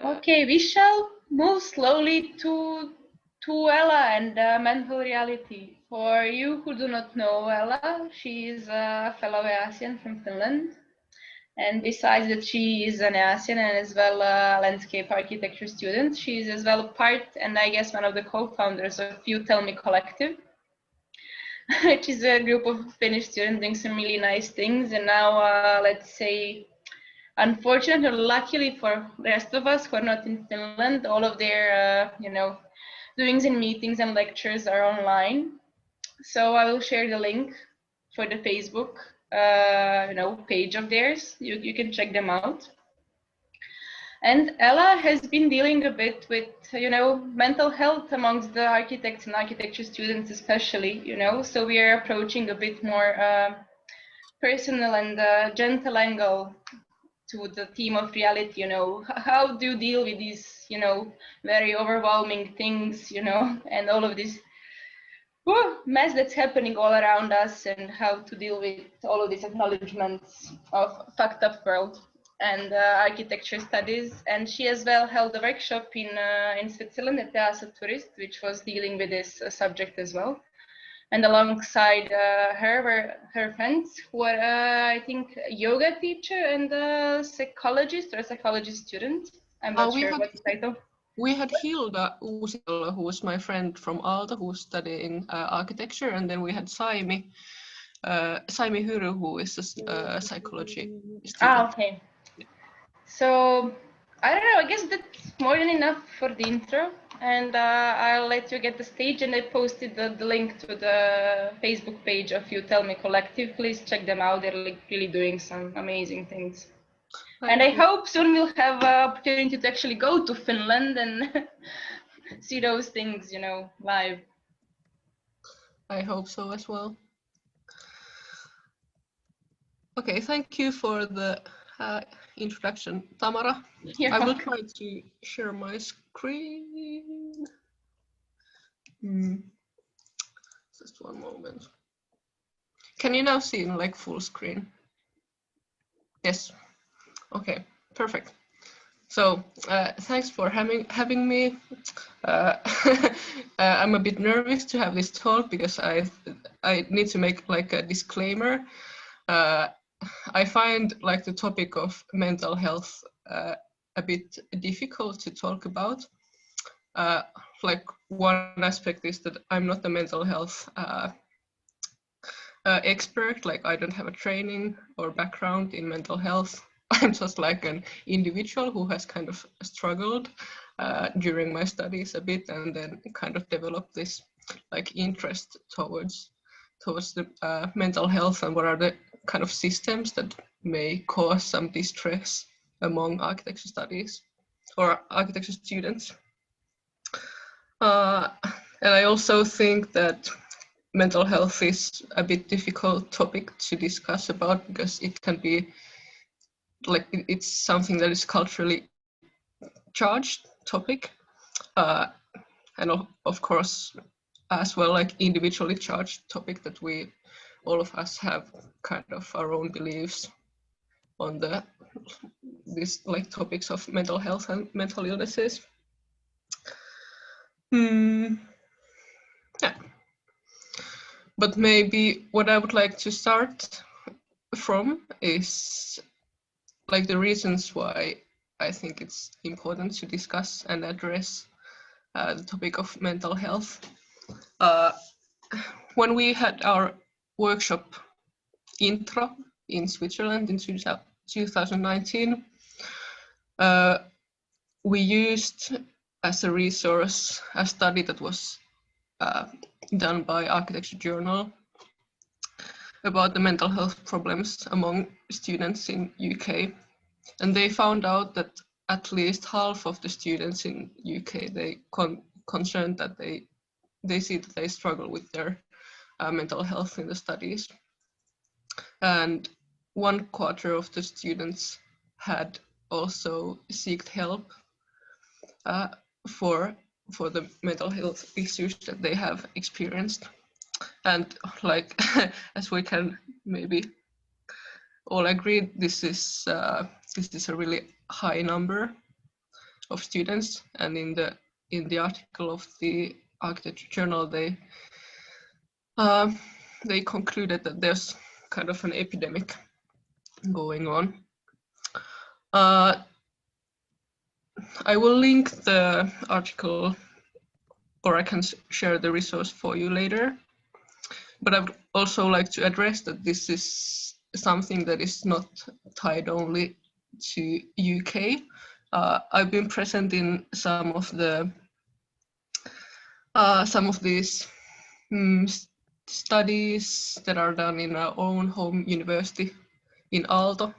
Okay, we shall move slowly to Ella and mental reality. For you who do not know Ella, she is a fellow EASIan from Finland. And besides that, she is an EASIan and as well a landscape architecture student. She is as well part and I guess one of the co-founders of You Tell Me Collective, which is a group of Finnish students doing some really nice things. And now, let's say, unfortunately, or luckily for the rest of us who are not in Finland, all of their, doings and meetings and lectures are online. So I will share the link for the Facebook, page of theirs. You can check them out. And Ella has been dealing a bit with, mental health amongst the architects and architecture students, especially, So we are approaching a bit more personal and gentle angle to the theme of reality. How do you deal with these, very overwhelming things, and all of this mess that's happening all around us, and how to deal with all of these acknowledgements of fucked up world and architecture studies. And she as well held a workshop in Switzerland at EASA Tourist, which was dealing with this subject as well. And alongside her were her friends who are, I think, a yoga teacher and a psychologist or a psychology student. I'm not sure what the title. We had Hilda Uusitalo, who was my friend from Aalto, who was studying architecture, and then we had Saimi Hyru, who is a psychology student. Okay. So, I don't know, I guess that's more than enough for the intro. And I'll let you get the stage, and I posted the link to the Facebook page of You Tell Me Collective. Please check them out. They're really doing some amazing things. And I hope soon we'll have an opportunity to actually go to Finland and see those things, live. I hope so as well. Okay, thank you for the introduction, Tamara. I will try to share my screen. Just one moment. Can you now see in like full screen? Yes. Okay, perfect. So thanks for having me. I'm a bit nervous to have this talk because I need to make like a disclaimer. I find like the topic of mental health a bit difficult to talk about. Like one aspect is that I'm not a mental health expert. Like I don't have a training or background in mental health. I'm just like an individual who has kind of struggled during my studies a bit, and then kind of developed this like interest towards the mental health and what are the kind of systems that may cause some distress among architecture studies or architecture students. And I also think that mental health is a bit difficult topic to discuss about because it can be like it's something that is culturally charged topic, and of course as well like individually charged topic that we all of us have kind of our own beliefs on these like topics of mental health and mental illnesses. Yeah. But maybe what I would like to start from is like the reasons why I think it's important to discuss and address the topic of mental health. When we had our workshop intro in Switzerland in 2019, we used as a resource a study that was done by Architecture Journal about the mental health problems among students in UK. And they found out that at least half of the students in UK, they concerned that they see that they struggle with their mental health in the studies. And 1/4 of the students had also sought help for the mental health issues that they have experienced. And like as we can maybe all agree, this is a really high number of students, and in the article of the Architecture Journal, they concluded that there's kind of an epidemic going on. I will link the article, or I can share the resource for you later. But I would also like to address that this is something that is not tied only to UK. I've been present in some of these studies that are done in our own home university in Aalto,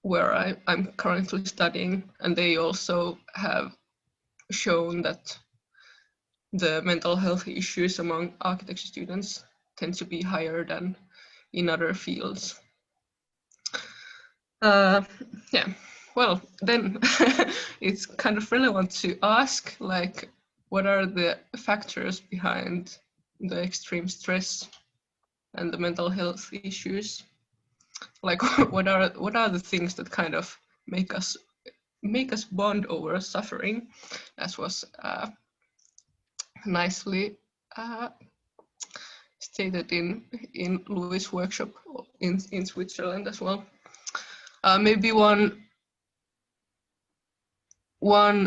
where I'm currently studying, and they also have shown that the mental health issues among architecture students tend to be higher than in other fields. Yeah, well, then it's kind of relevant to ask, like, what are the factors behind the extreme stress and the mental health issues? Like, what are the things that kind of make us bond over suffering, as was nicely stated in Louis' workshop in Switzerland as well. Maybe one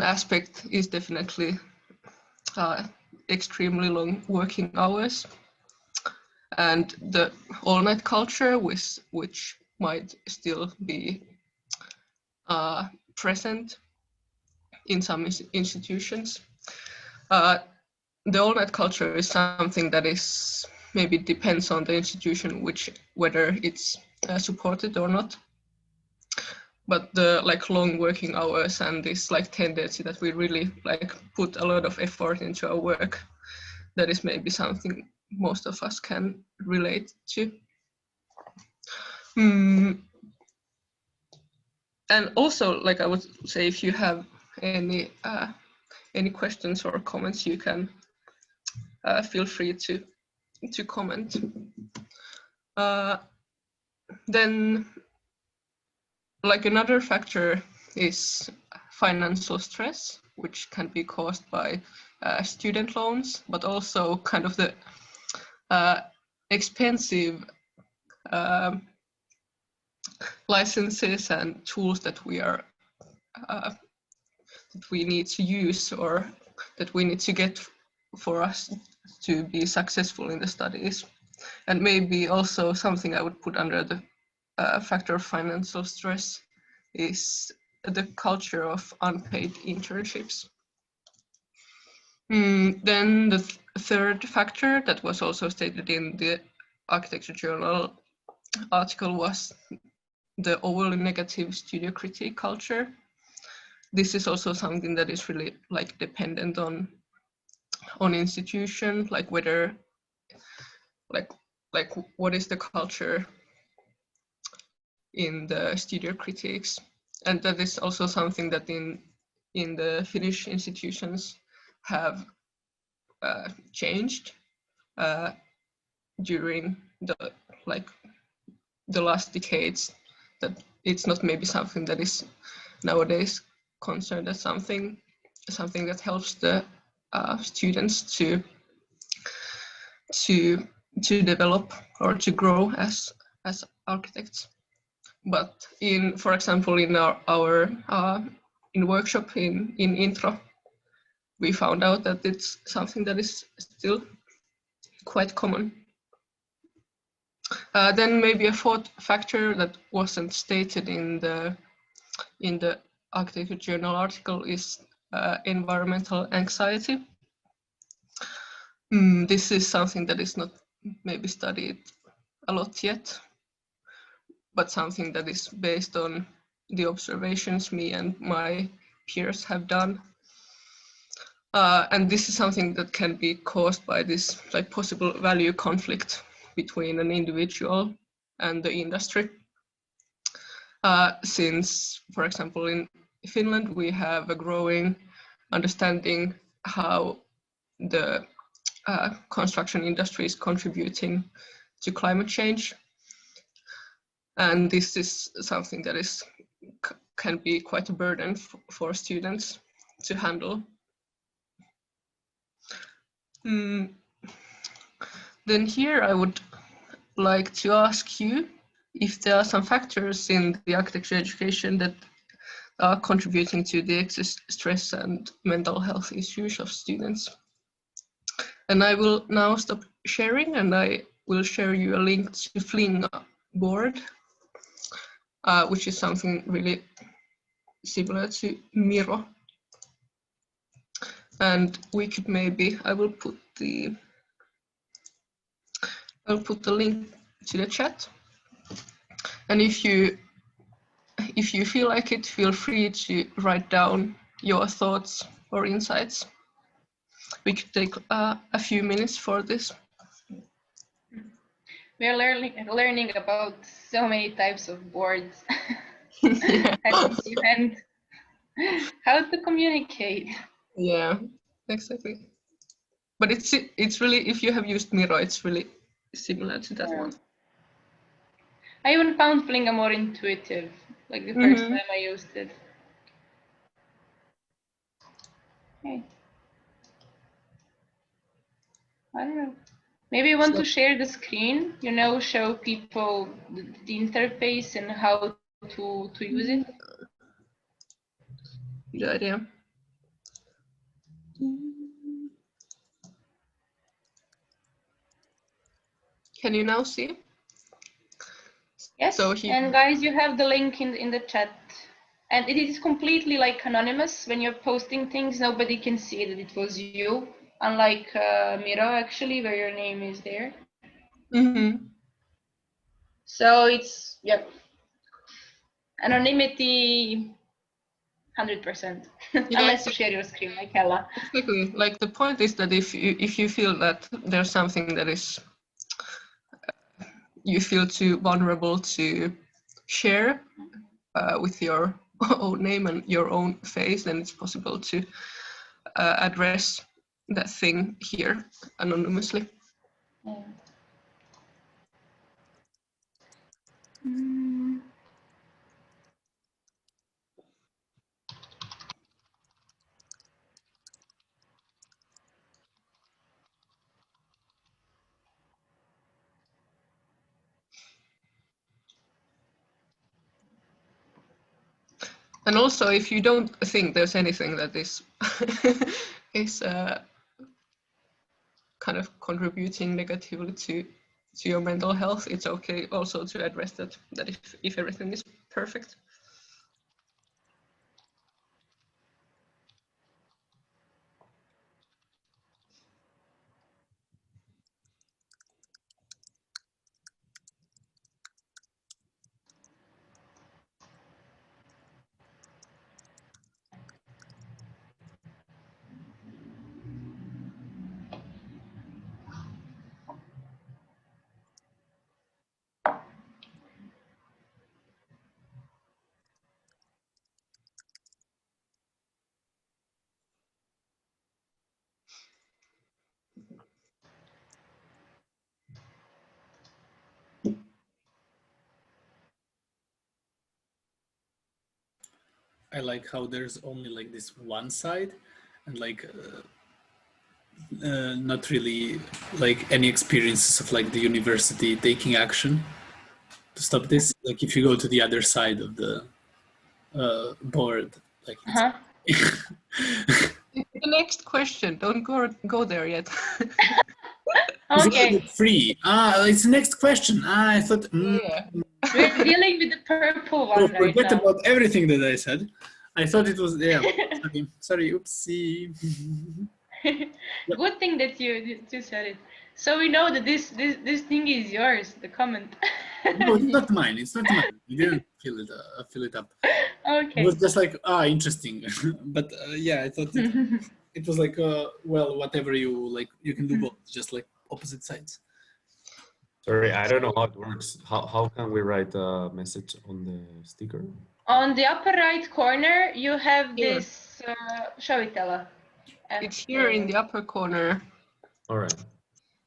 aspect is definitely extremely long working hours and the all-night culture, which might still be present in some institutions. The all-night culture is something that is maybe depends on the institution, whether it's supported or not. But the like long working hours and this like tendency that we really like put a lot of effort into our work, that is maybe something most of us can relate to. And also, like I would say, if you have any questions or comments, you can feel free to comment. Then, like another factor is financial stress, which can be caused by student loans, but also kind of the expensive licenses and tools that we need to use, or that we need to get for us to be successful in the studies. And maybe also something I would put under the factor of financial stress is the culture of unpaid internships. Then the third factor that was also stated in the Architecture Journal article was the overly negative studio critique culture. This is also something that is really like dependent on institution, like whether like what is the culture in the studio critiques. And that is also something that in the Finnish institutions have changed during the last decades, that it's not maybe something that is nowadays concerned as something that helps the students to develop or to grow as architects. But for example, in our in workshop in intro, we found out that it's something that is still quite common. Then maybe a fourth factor that wasn't stated in the Architecture Journal article is environmental anxiety. This is something that is not maybe studied a lot yet, but something that is based on the observations me and my peers have done. And this is something that can be caused by this like possible value conflict between an individual and the industry. Since, for example, in Finland, we have a growing understanding how the construction industry is contributing to climate change. And this is something that is can be quite a burden for students to handle. Then here I would like to ask you if there are some factors in the architecture education that are contributing to the excess stress and mental health issues of students. And I will now stop sharing, and I will share you a link to Fling board, which is something really similar to Miro. And we could maybe, I'll put the link to the chat. And if you feel like it, feel free to write down your thoughts or insights. We could take a few minutes for this. We're learning about so many types of boards. Yeah. And how to communicate. Yeah, exactly. But it's really, if you have used Miro, it's really similar to that one. I even found Flinga more intuitive, like the first time I used it. Okay. I don't know. Maybe you want to share the screen, show people the interface and how to use it. Good idea. Can you now see? Yes, so and guys, you have the link in the chat. And it is completely like anonymous. When you're posting things, nobody can see that it was you. Unlike Miro, actually, where your name is there. So it's, anonymity 100%, unless you share your screen like Ella. Exactly. Like the point is that if you feel that there's something that is you feel too vulnerable to share with your own name and your own face, then it's possible to address that thing here anonymously. Yeah. And also, if you don't think there's anything that is kind of contributing negatively to your mental health, it's okay also to address that if everything is perfect. I like how there's only like this one side and like not really like any experiences of like the university taking action to stop this. Like if you go to the other side of the board, like The next question, don't go there yet. Okay. Free. It's the next question. I thought. Yeah. We're dealing with the purple one right now. Forget about everything that I said. I thought it was Sorry, oopsie. Good thing that you said it. So we know that this thing is yours. The comment. No, it's not mine. It's not mine. You didn't fill it up. Okay. It was just like interesting, but yeah, I thought it was like well, whatever you like, you can do both, just like opposite sides. Sorry, I don't know how it works. How can we write a message on the sticker? On the upper right corner, you have this. Show it, Ella. It's here in the upper corner. All right.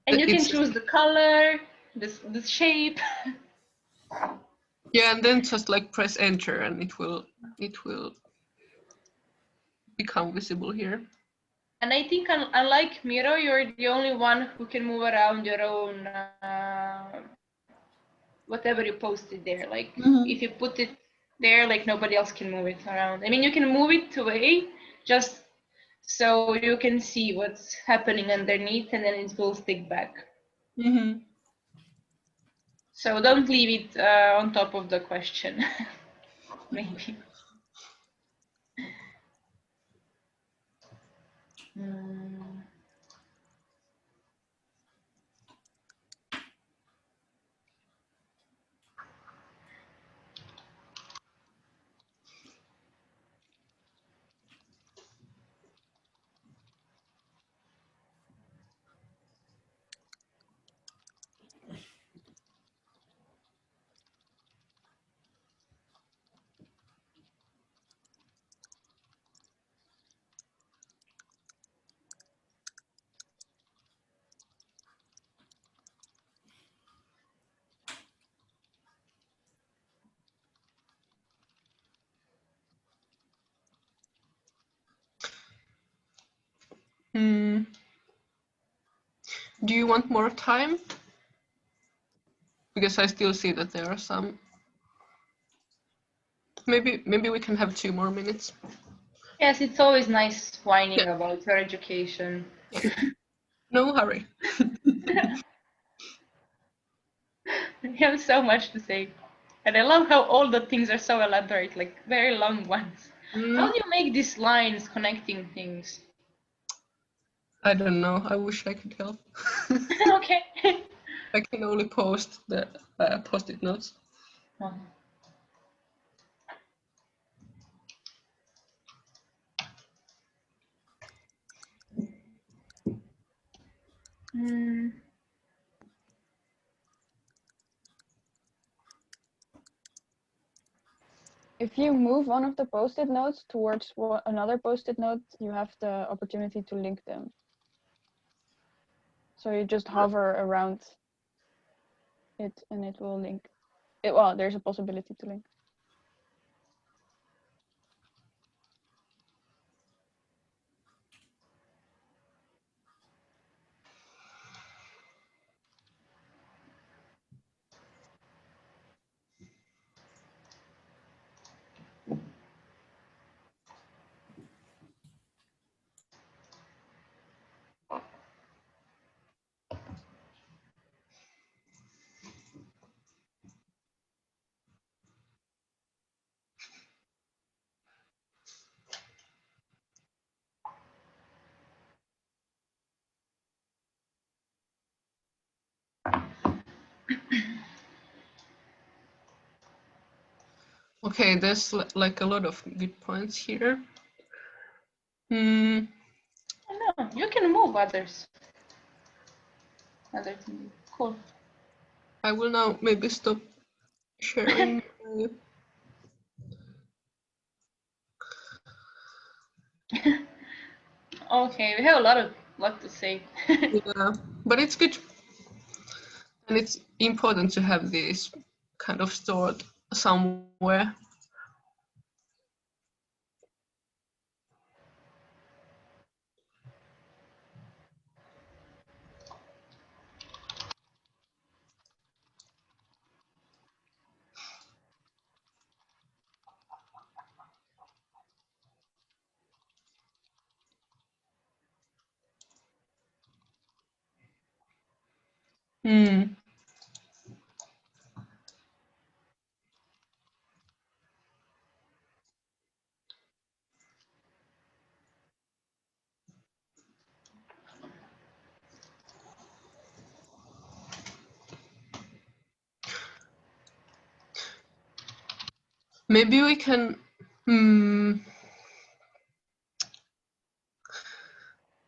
And you can choose the color, the shape. Yeah, and then just like press enter and it will become visible here. And I think unlike Miro, you're the only one who can move around your own whatever you posted there. Like if you put it there, like nobody else can move it around. I mean, you can move it away just so you can see what's happening underneath, and then it will stick back. So don't leave it on top of the question. Maybe. Do you want more time? Because I still see that there are some. Maybe we can have 2 more minutes. Yes, it's always nice whining about your education. No hurry. You have so much to say. And I love how all the things are so elaborate, like very long ones. How do you make these lines connecting things? I don't know. I wish I could help. Okay. I can only post the post-it notes. If you move one of the post-it notes towards another post-it note, you have the opportunity to link them. So you just hover around it and it will link. Well, there's a possibility to link. Okay, there's like a lot of good points here. No, you can move others. Cool. I will now maybe stop sharing. Okay, we have a lot to say. Yeah, but it's good. And it's important to have these kind of stored somewhere. Maybe we can. I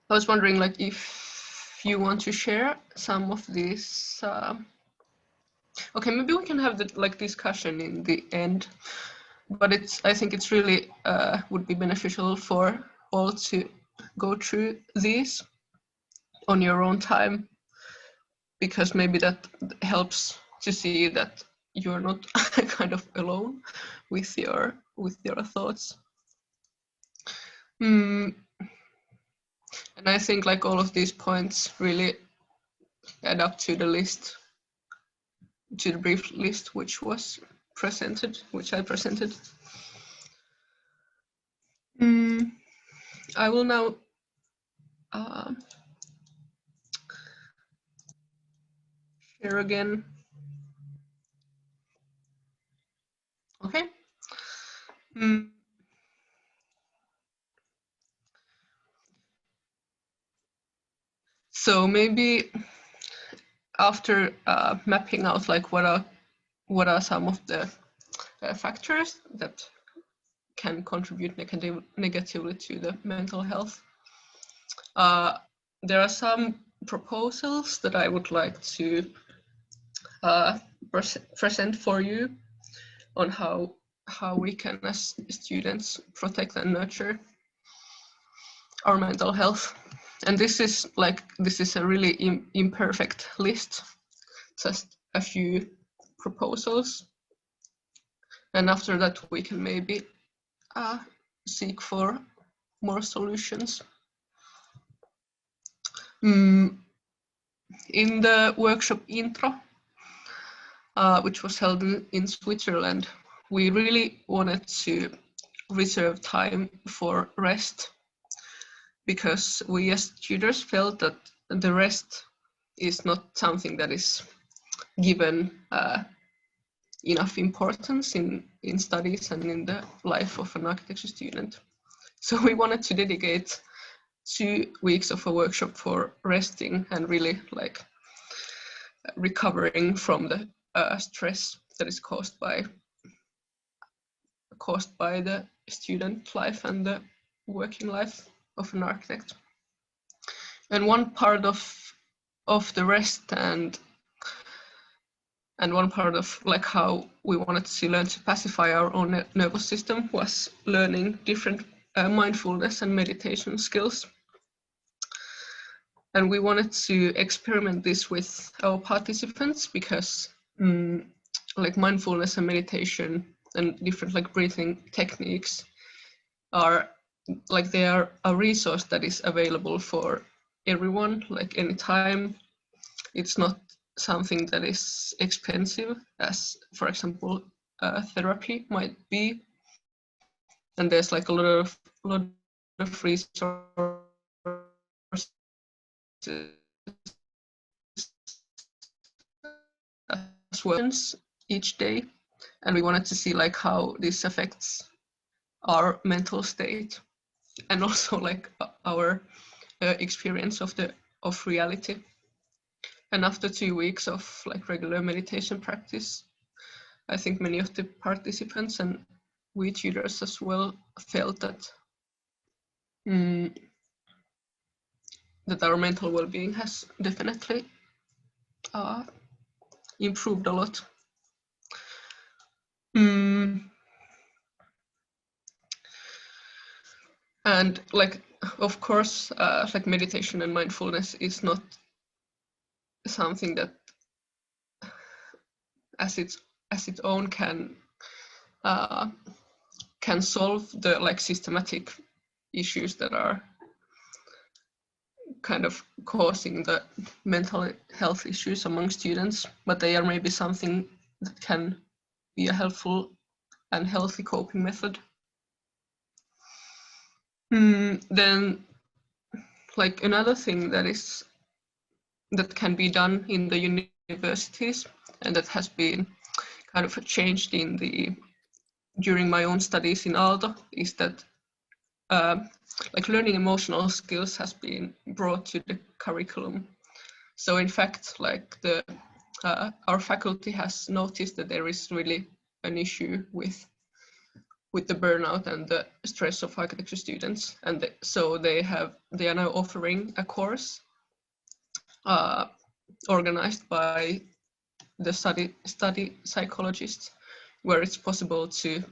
was wondering, like, if you want to share some of these. Okay, maybe we can have the discussion in the end. But I think it's really would be beneficial for all to go through these on your own time, because maybe that helps to see that you're not kind of alone with your thoughts. And I think like all of these points really add up to the list, to the brief list which was presented, which I presented. I will now share again. Okay. So maybe after mapping out like what are some of the factors that can contribute negatively to the mental health, there are some proposals that I would like to present for you on how we can as students protect and nurture our mental health. And this is a really imperfect list, just a few proposals, and after that we can maybe seek for more solutions. In the workshop intro, which was held in Switzerland, we really wanted to reserve time for rest, because we as tutors felt that the rest is not something that is given enough importance in studies and in the life of an architecture student. So we wanted to dedicate 2 weeks of a workshop for resting and really like recovering from the stress that is caused by the student life and the working life of an architect. And one part of the rest and one part of like how we wanted to learn to pacify our own nervous system was learning different mindfulness and meditation skills. And we wanted to experiment this with our participants, because like mindfulness and meditation and different like breathing techniques are like, they are a resource that is available for everyone, like anytime. It's not something that is expensive, as for example therapy might be, and there's like a lot of resources as well each day, and we wanted to see like how this affects our mental state and also like our experience of reality. And after 2 weeks of like regular meditation practice, I think many of the participants and we tutors as well felt that that our mental well-being has definitely improved a lot. And like, of course, like meditation and mindfulness is not something that as its own can solve the like systematic issues that are kind of causing the mental health issues among students, but they are maybe something that can be a helpful and healthy coping method. Then like another thing that can be done in the universities, and that has been kind of changed during my own studies in Aalto, is that like learning emotional skills has been brought to the curriculum. So in fact, like our faculty has noticed that there is really an issue with the burnout and the stress of architecture students, and so they are now offering a course organized by the study psychologists, where it's possible to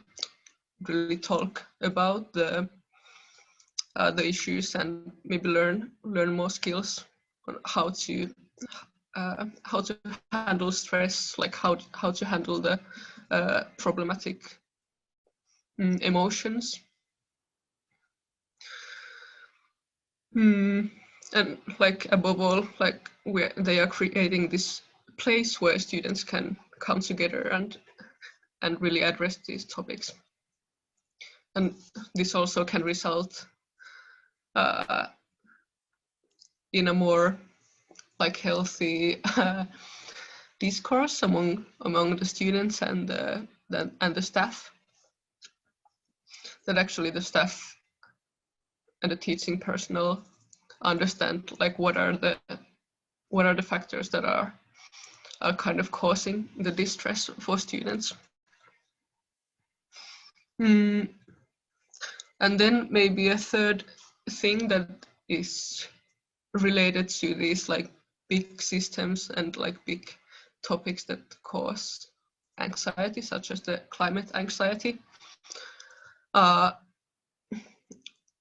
really talk about the issues and maybe learn more skills on how to how to handle stress, like how to handle the problematic emotions. And like above all, like they are creating this place where students can come together and really address these topics. And this also can result in a more like healthy discourse among the students and the staff. That actually the staff and the teaching personnel understand like what are the factors that are kind of causing the distress for students. And then maybe a third thing that is related to these like big systems and like big topics that cause anxiety, such as the climate anxiety.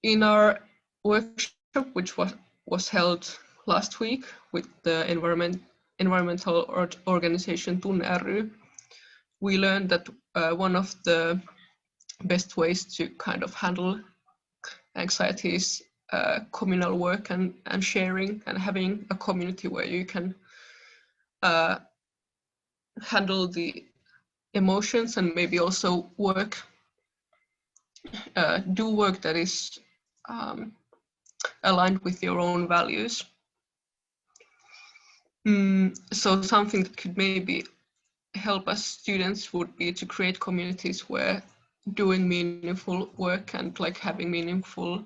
In our workshop, which was held last week with the environmental organization Tunne ry, we learned that one of the best ways to kind of handle anxiety is communal work and sharing and having a community where you can handle the emotions and maybe also work, do work that is aligned with your own values. So something that could maybe help us students would be to create communities where doing meaningful work and like having meaningful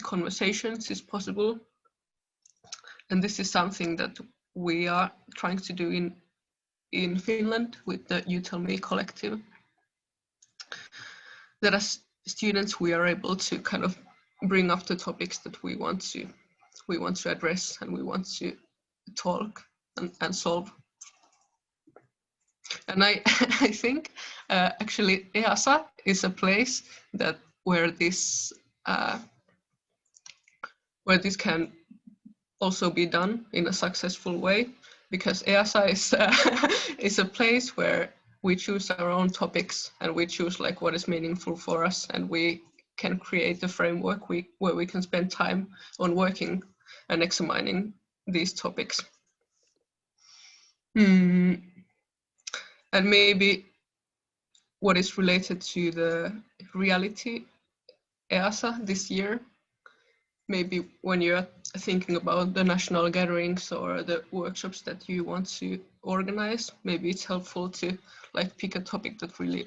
conversations is possible. And this is something that we are trying to do in Finland with the You Tell Me collective. That as students we are able to kind of bring up the topics that we want to address and we want to talk and solve. And I think actually EASA is a place that where this can also be done in a successful way, because EASA is a place where we choose our own topics and we choose like what is meaningful for us, and we can create a framework where we can spend time on working and examining these topics. And maybe what is related to the reality EASA this year, maybe when you're thinking about the national gatherings or the workshops that you want to organize, maybe it's helpful to like pick a topic that really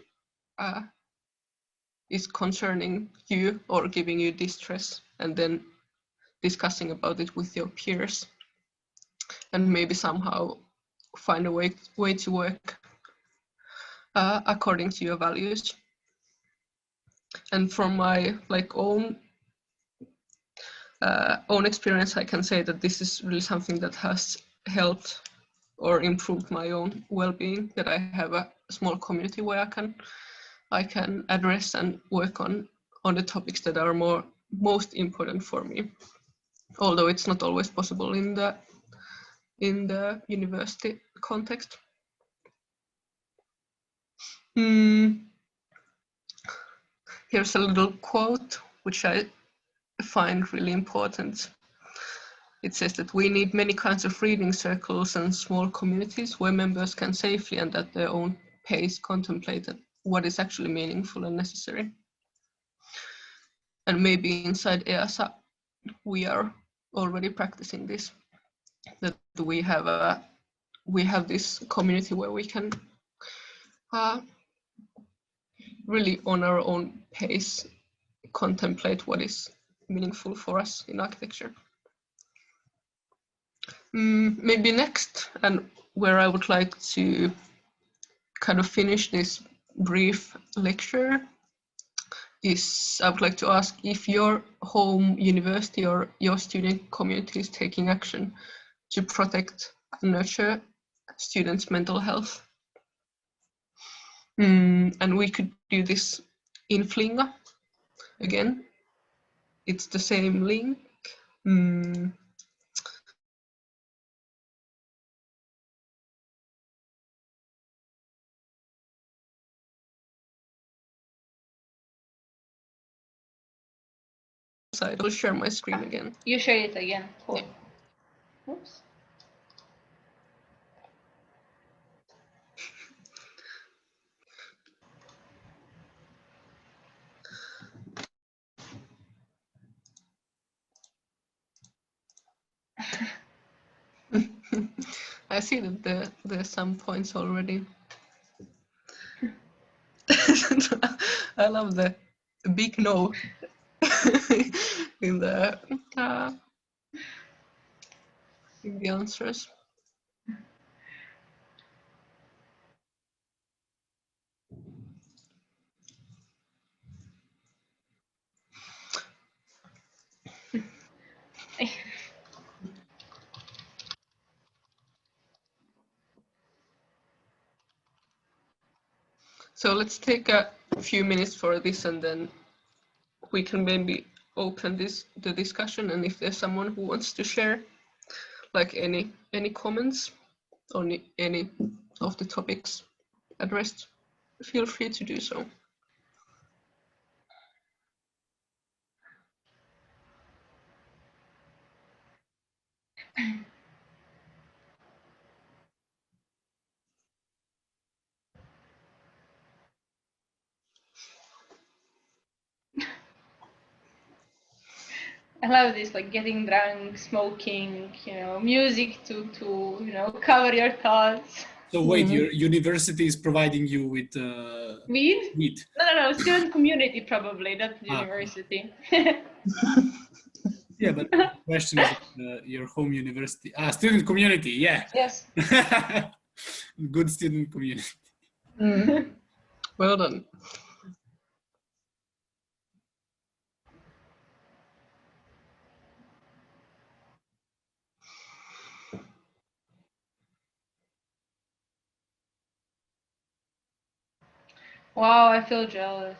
is concerning you or giving you distress, and then discussing about it with your peers, and maybe somehow find a way to work according to your values. And from my like own experience, I can say that this is really something that has helped or improved my own well-being, that I have a small community where I can address and work on the topics that are most important for me, although it's not always possible in the university context. Here's a little quote which I find really important. It says that we need many kinds of reading circles and small communities where members can safely and at their own pace contemplate what is actually meaningful and necessary. And maybe inside EASA we are already practicing this, that we have this community where we can really on our own pace contemplate what is meaningful for us in architecture. Maybe next, and where I would like to kind of finish this brief lecture, is I would like to ask if your home university or your student community is taking action to protect and nurture students' mental health. And we could do this in Flinga. Again, it's the same link. side. I'll share my screen again. You share it again. Cool. Oops. I see that there's some points already. I love the big no in the answers. So let's take a few minutes for this, and then we can maybe open the discussion. And if there's someone who wants to share, like any comments on any of the topics addressed, feel free to do so. I love this, like getting drunk, smoking, music to cover your thoughts. So wait, your university is providing you with Weed? weed? No, student community probably, not Ah. university. Yeah, but the question is your home university. Student community, yeah. Yes. Good student community. Well done. Wow, I feel jealous.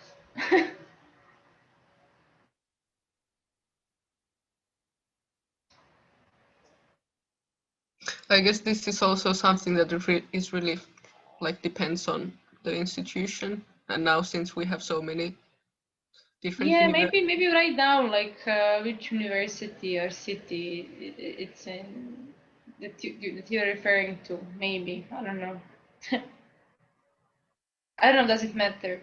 I guess this is also something that is really like depends on the institution. And now since we have so many different Yeah, maybe write down like which university or city it's in that you're referring to. Maybe, I don't know. I don't know. Does it matter?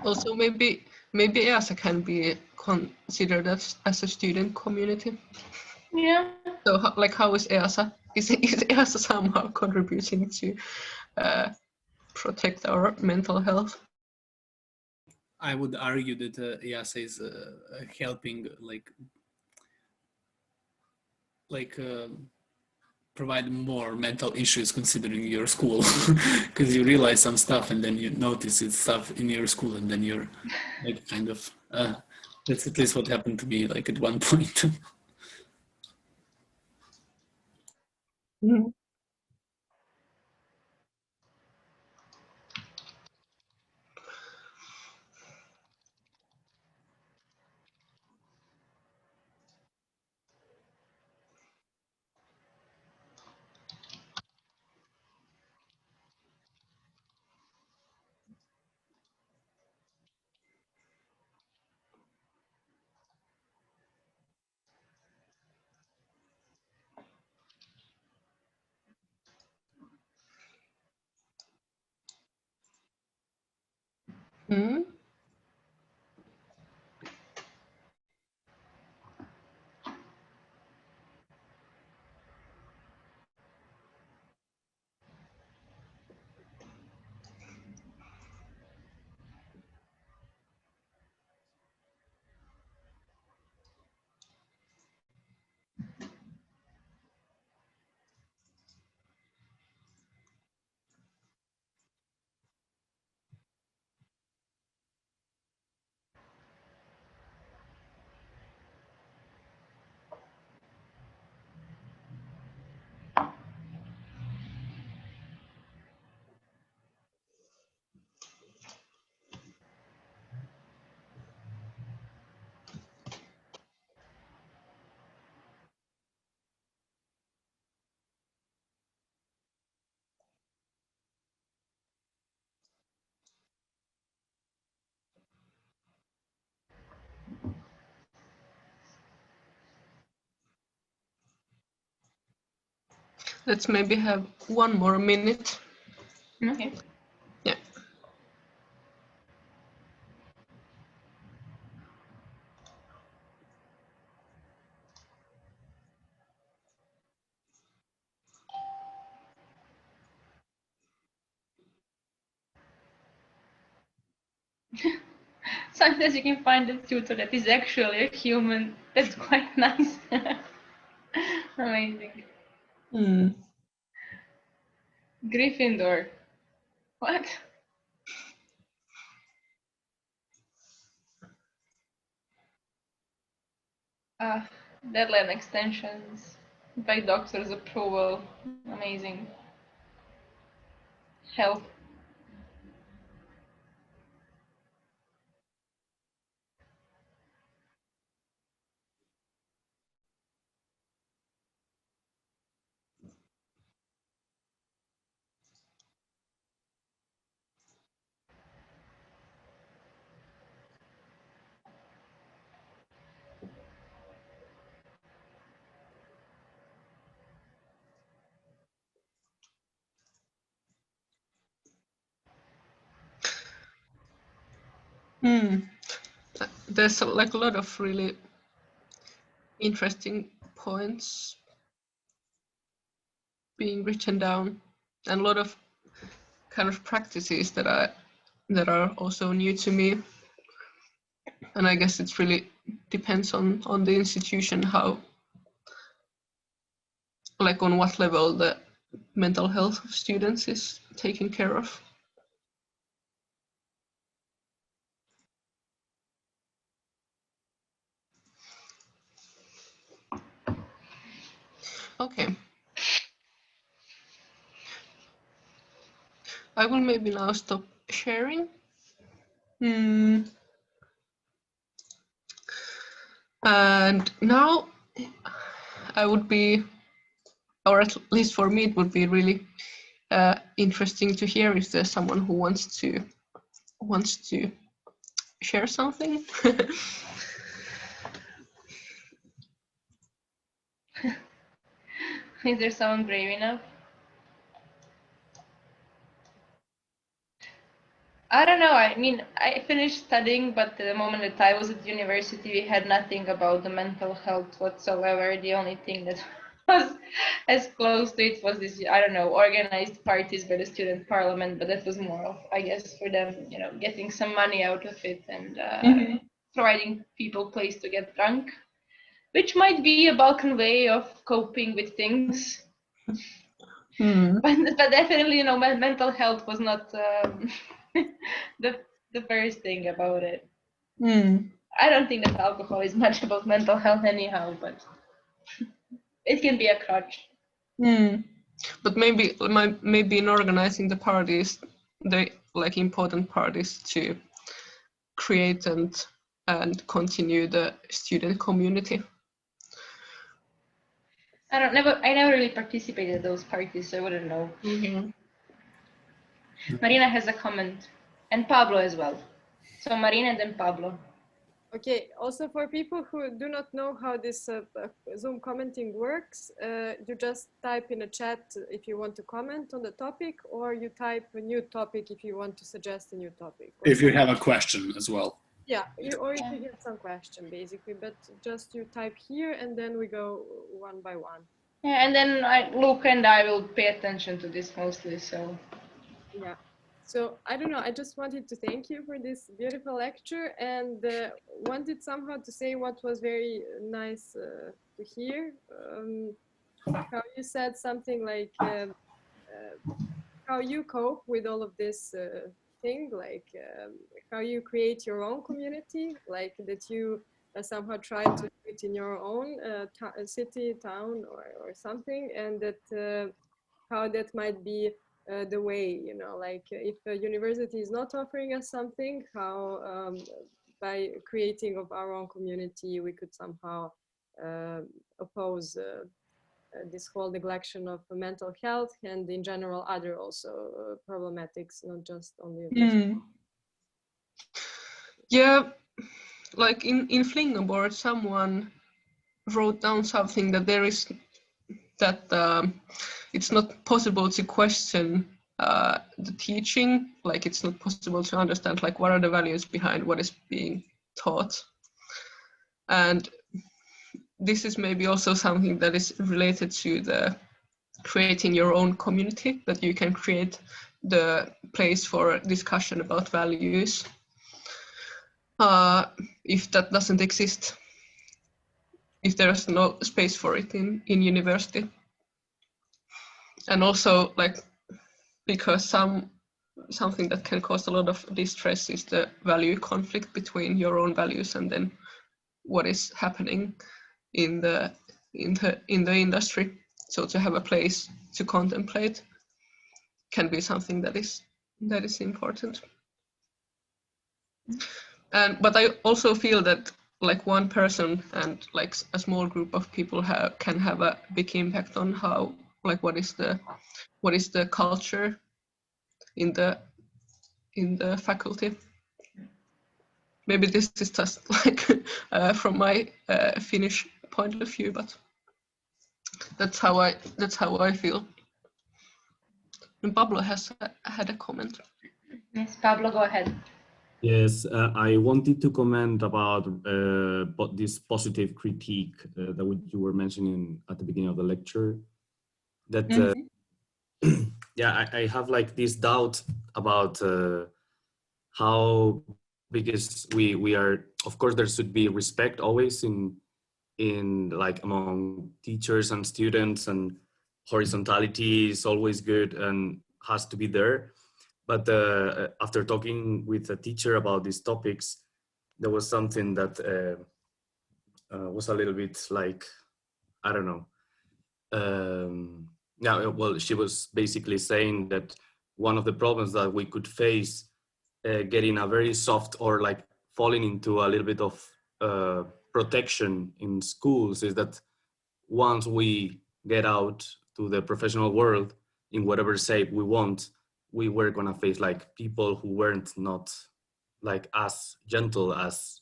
Also, maybe EASA can be considered as a student community. Yeah. So, how is EASA? Is EASA somehow contributing to protect our mental health? I would argue that EASA is helping, provide more mental issues considering your school, because you realize some stuff and then you notice it's stuff in your school and then you're like kind of that's at least what happened to me like at one point. Hmm? Let's maybe have one more minute. Okay. Yeah. Sometimes you can find a tutor that is actually a human. That's quite nice. Amazing. Gryffindor. What? Deadline extensions by doctor's approval. Amazing. Help. There's like a lot of really interesting points being written down, and a lot of kind of practices that are also new to me. And I guess it really depends on the institution, how, like on what level the mental health of students is taken care of. Okay. I will maybe now stop sharing. And now I would be, or at least for me, it would be really interesting to hear if there's someone who wants to share something. Is there someone brave enough? I don't know. I mean, I finished studying, but the moment that I was at university, we had nothing about the mental health whatsoever. The only thing that was as close to it was this, I don't know, organized parties by the student parliament, but that was more of, I guess, for them, you know, getting some money out of it and providing people place to get drunk, which might be a Balkan way of coping with things. But definitely, you know, mental health was not the first thing about it. I don't think that alcohol is much about mental health anyhow, but it can be a crutch. But maybe in organizing the parties, the like important parties to create and continue the student community. I never really participated in those parties, so I wouldn't know. Marina has a comment, and Pablo as well. So Marina and then Pablo. Okay, also for people who do not know how this Zoom commenting works, you just type in a chat if you want to comment on the topic, or you type a new topic if you want to suggest a new topic. If you have a question as well. Yeah, or if you have some question basically, but just you type here and then we go one by one. Yeah, and then Luke and I will pay attention to this mostly, so. Yeah. So I don't know, I just wanted to thank you for this beautiful lecture and wanted somehow to say what was very nice to hear. How you said something like how you cope with all of this thing, like how you create your own community, like that you somehow try to do it in your own city, town or something, and that how that might be the way, you know, like if a university is not offering us something, how by creating of our own community we could somehow oppose this whole neglection of mental health and in general other also problematics, not just only Yeah, like in Flingaboard, someone wrote down something that there is that it's not possible to question the teaching. Like it's not possible to understand like what are the values behind what is being taught. And this is maybe also something that is related to the creating your own community, that you can create the place for discussion about values. If that doesn't exist, if there's no space for it in university. And also like, because something that can cause a lot of distress is the value conflict between your own values and then what is happening in the industry. So to have a place to contemplate can be something that is important. But I also feel that like one person and like a small group of people can have a big impact on how, like what is the culture in the faculty. Maybe this is just like from my Finnish point of view, but that's how I feel. And Pablo has had a comment. Yes, Pablo, go ahead. Yes, I wanted to comment about this positive critique that you were mentioning at the beginning of the lecture. That yeah, I have like this doubt about how, because we are, of course, there should be respect always in like among teachers and students, and horizontality is always good and has to be there. But after talking with a teacher about these topics, there was something that was a little bit like, I don't know. Yeah, well, she was basically saying that one of the problems that we could face getting a very soft or like falling into a little bit of protection in schools is that once we get out to the professional world in whatever shape we want, we were gonna face like people who weren't not like as gentle as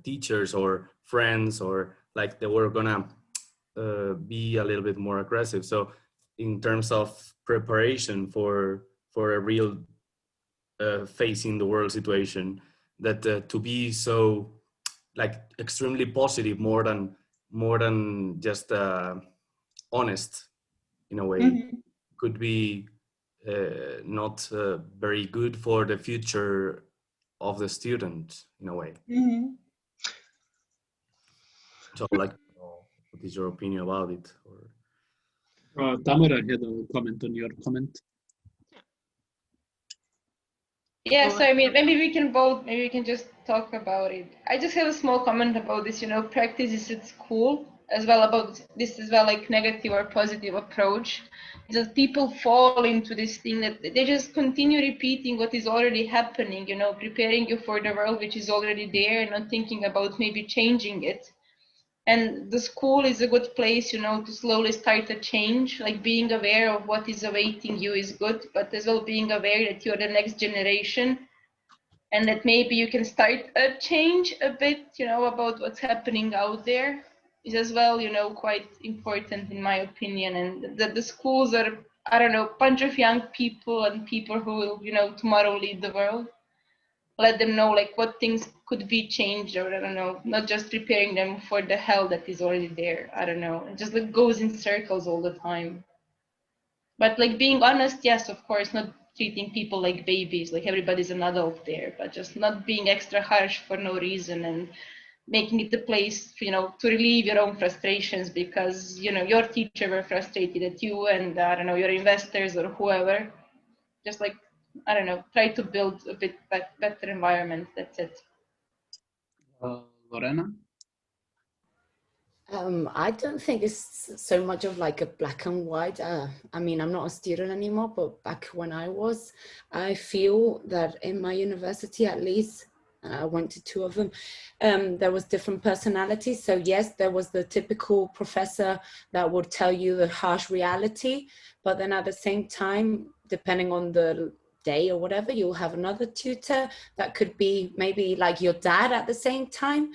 teachers or friends, or like they were gonna be a little bit more aggressive. So in terms of preparation for a real facing the world situation, that to be so like extremely positive, more than just honest in a way, could be not very good for the future of the student in a way. So like, what is your opinion about it? Or Tamara had a comment on your comment. Yeah, so I mean, maybe we can just talk about it. I just have a small comment about this, practices at school as well, about this as well, like negative or positive approach. Is that people fall into this thing that they just continue repeating what is already happening, preparing you for the world which is already there and not thinking about maybe changing it. And the school is a good place, to slowly start a change, like being aware of what is awaiting you is good, but as well being aware that you're the next generation and that maybe you can start a change a bit, about what's happening out there is as well, quite important in my opinion. And that the schools are, I don't know, a bunch of young people and people who will, tomorrow lead the world. Let them know like what things could be changed, or I don't know, not just preparing them for the hell that is already there. I don't know. It just like goes in circles all the time. But like being honest, yes, of course, not treating people like babies, like everybody's an adult there, but just not being extra harsh for no reason and making it the place, to relieve your own frustrations because, your teacher were frustrated at you and I don't know, your investors or whoever. Just like, I don't know, try to build a bit better environment. That's it. Lorena? I don't think it's so much of like a black and white. I mean, I'm not a student anymore, but back when I was, I feel that in my university, at least, I went to 2 of them, there was different personalities. So yes, there was the typical professor that would tell you the harsh reality, but then at the same time, depending on the day or whatever, you'll have another tutor that could be maybe like your dad at the same time.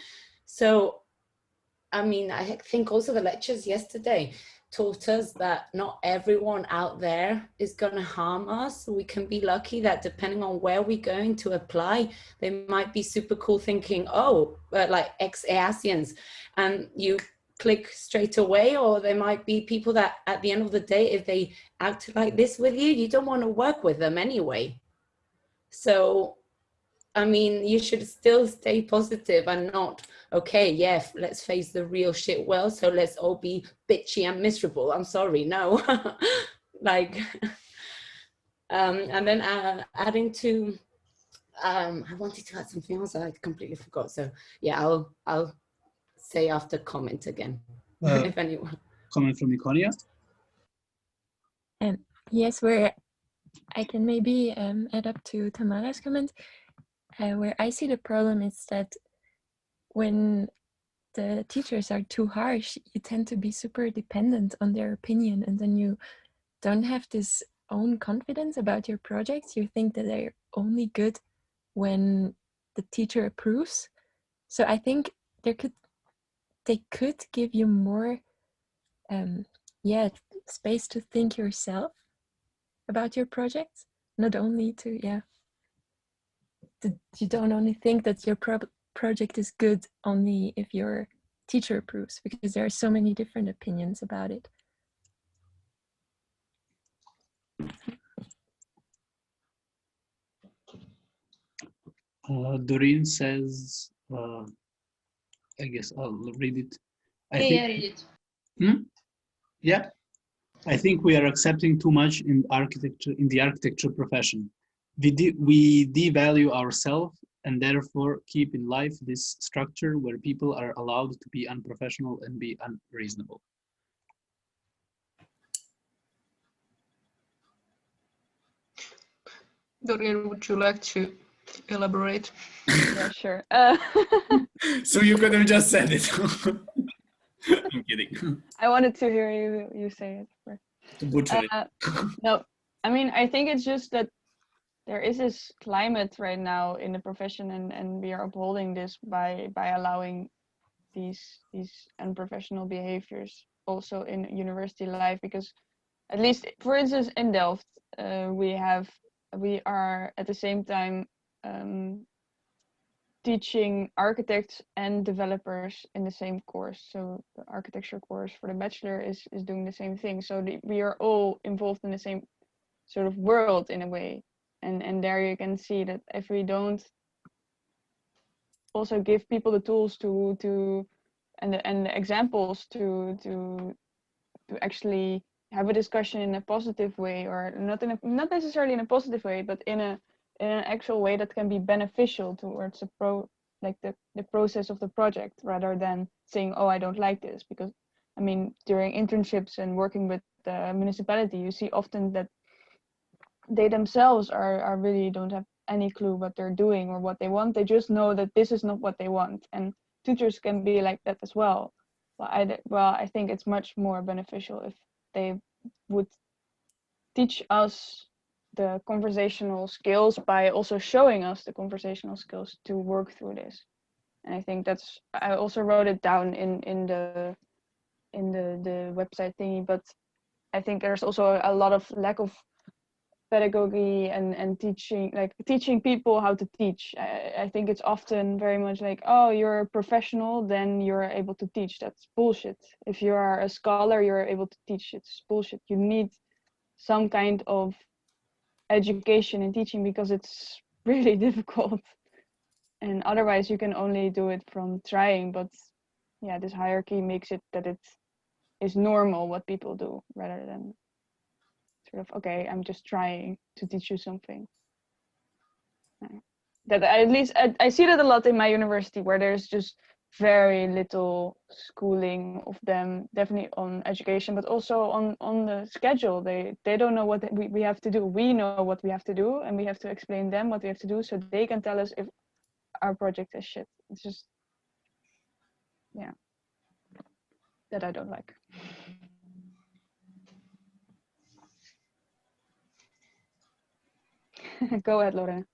So I mean, I think also the lectures yesterday taught us that not everyone out there is going to harm us. We can be lucky that depending on where we're going to apply, they might be super cool thinking, oh, like ex-EASians, and you click straight away. Or there might be people that at the end of the day, if they act like this with you, you don't want to work with them anyway. So, I mean, you should still stay positive and not, okay, yeah, let's face the real shit well, so let's all be bitchy and miserable. I'm sorry, no. Like, and then adding to, I wanted to add something else, I completely forgot. So yeah, I'll say after comment again, if anyone. Comment from Iconia? Yes, where I can maybe add up to Tamara's comment. Where I see the problem is that when the teachers are too harsh, you tend to be super dependent on their opinion, and then you don't have this own confidence about your projects. You think that they're only good when the teacher approves. So I think they could give you more space to think yourself about your projects, not only to you don't only think that your project is good only if your teacher approves, because there are so many different opinions about it. Doreen says, I guess I'll read it. Read it. Yeah, I think we are accepting too much in the architecture profession. We devalue ourselves and therefore keep in life this structure where people are allowed to be unprofessional and be unreasonable. Dorian, would you like to elaborate? Yeah, sure. So you could have just said it. I'm kidding. I wanted to hear you say it first. To butcher it. No, I mean, I think it's just that there is this climate right now in the profession, and we are upholding this by allowing these unprofessional behaviors also in university life. Because at least, for instance, in Delft, we are at the same time teaching architects and developers in the same course. So the architecture course for the bachelor is doing the same thing. So we are all involved in the same sort of world in a way. And there you can see that if we don't also give people the tools and the examples to actually have a discussion in a positive way, or not necessarily in a positive way, but in an actual way that can be beneficial towards the process of the project, rather than saying, oh, I don't like this. Because I mean, during internships and working with the municipality, you see often that they themselves are really don't have any clue what they're doing or what they want. They just know that this is not what they want, and teachers can be like that as well. I think it's much more beneficial if they would teach us the conversational skills by also showing us the conversational skills to work through this. And I think I also wrote it down in the website thingy, but I think there's also a lot of lack of pedagogy and teaching people how to teach. I think it's often very much like, oh, you're a professional, then you're able to teach. That's bullshit. If you are a scholar, you're able to teach. It's bullshit. You need some kind of education in teaching, because it's really difficult, and otherwise you can only do it from trying. But yeah, this hierarchy makes it that it is normal what people do, rather than sort of, okay, I'm just trying to teach you something. That at least I see that a lot in my university, where there's just very little schooling of them, definitely on education, but also on the schedule. They don't know what we have to do. We know what we have to do, and we have to explain them what we have to do, so they can tell us if our project is shit. It's just, yeah, that I don't like. Go ahead, Lorena.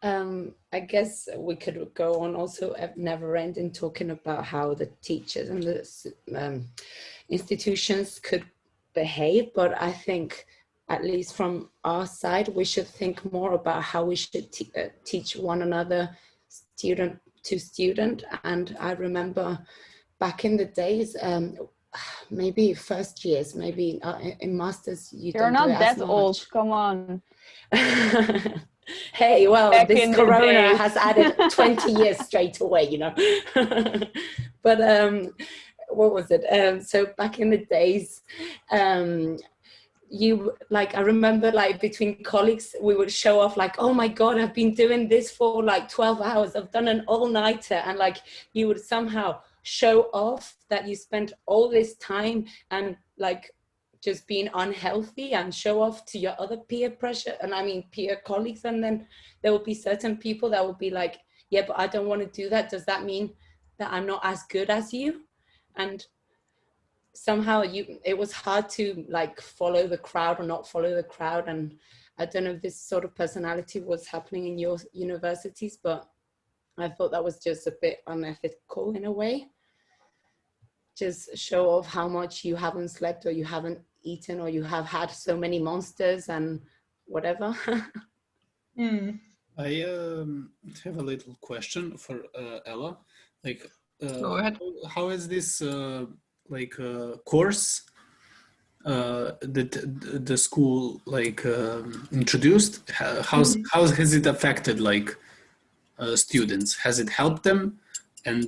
I guess we could go on also never ending talking about how the teachers and the institutions could behave, but I think at least from our side, we should think more about how we should teach one another, student to student. And I remember back in the days, maybe first years, maybe in masters, You're don't not do it that as old, much. come on. Hey, well, Back this in the corona days. has added 20 years straight away, you know. But what was it? So back in the days, you like, I remember like between colleagues, we would show off like, oh my God, I've been doing this for like 12 hours. I've done an all-nighter. And like, you would somehow show off that you spent all this time and like just being unhealthy and show off to your other peer pressure. And I mean, peer colleagues. And then there will be certain people that will be like, yeah, but I don't want to do that. Does that mean that I'm not as good as you? And somehow it was hard to like follow the crowd or not follow the crowd. And I don't know if this sort of personality was happening in your universities, but I thought that was just a bit unethical in a way. Just show off how much you haven't slept or you haven't eaten or you have had so many monsters and whatever. I have a little question for Ella. Like, Go ahead. how is this course that the school like introduced? How has it affected like students? Has it helped them? And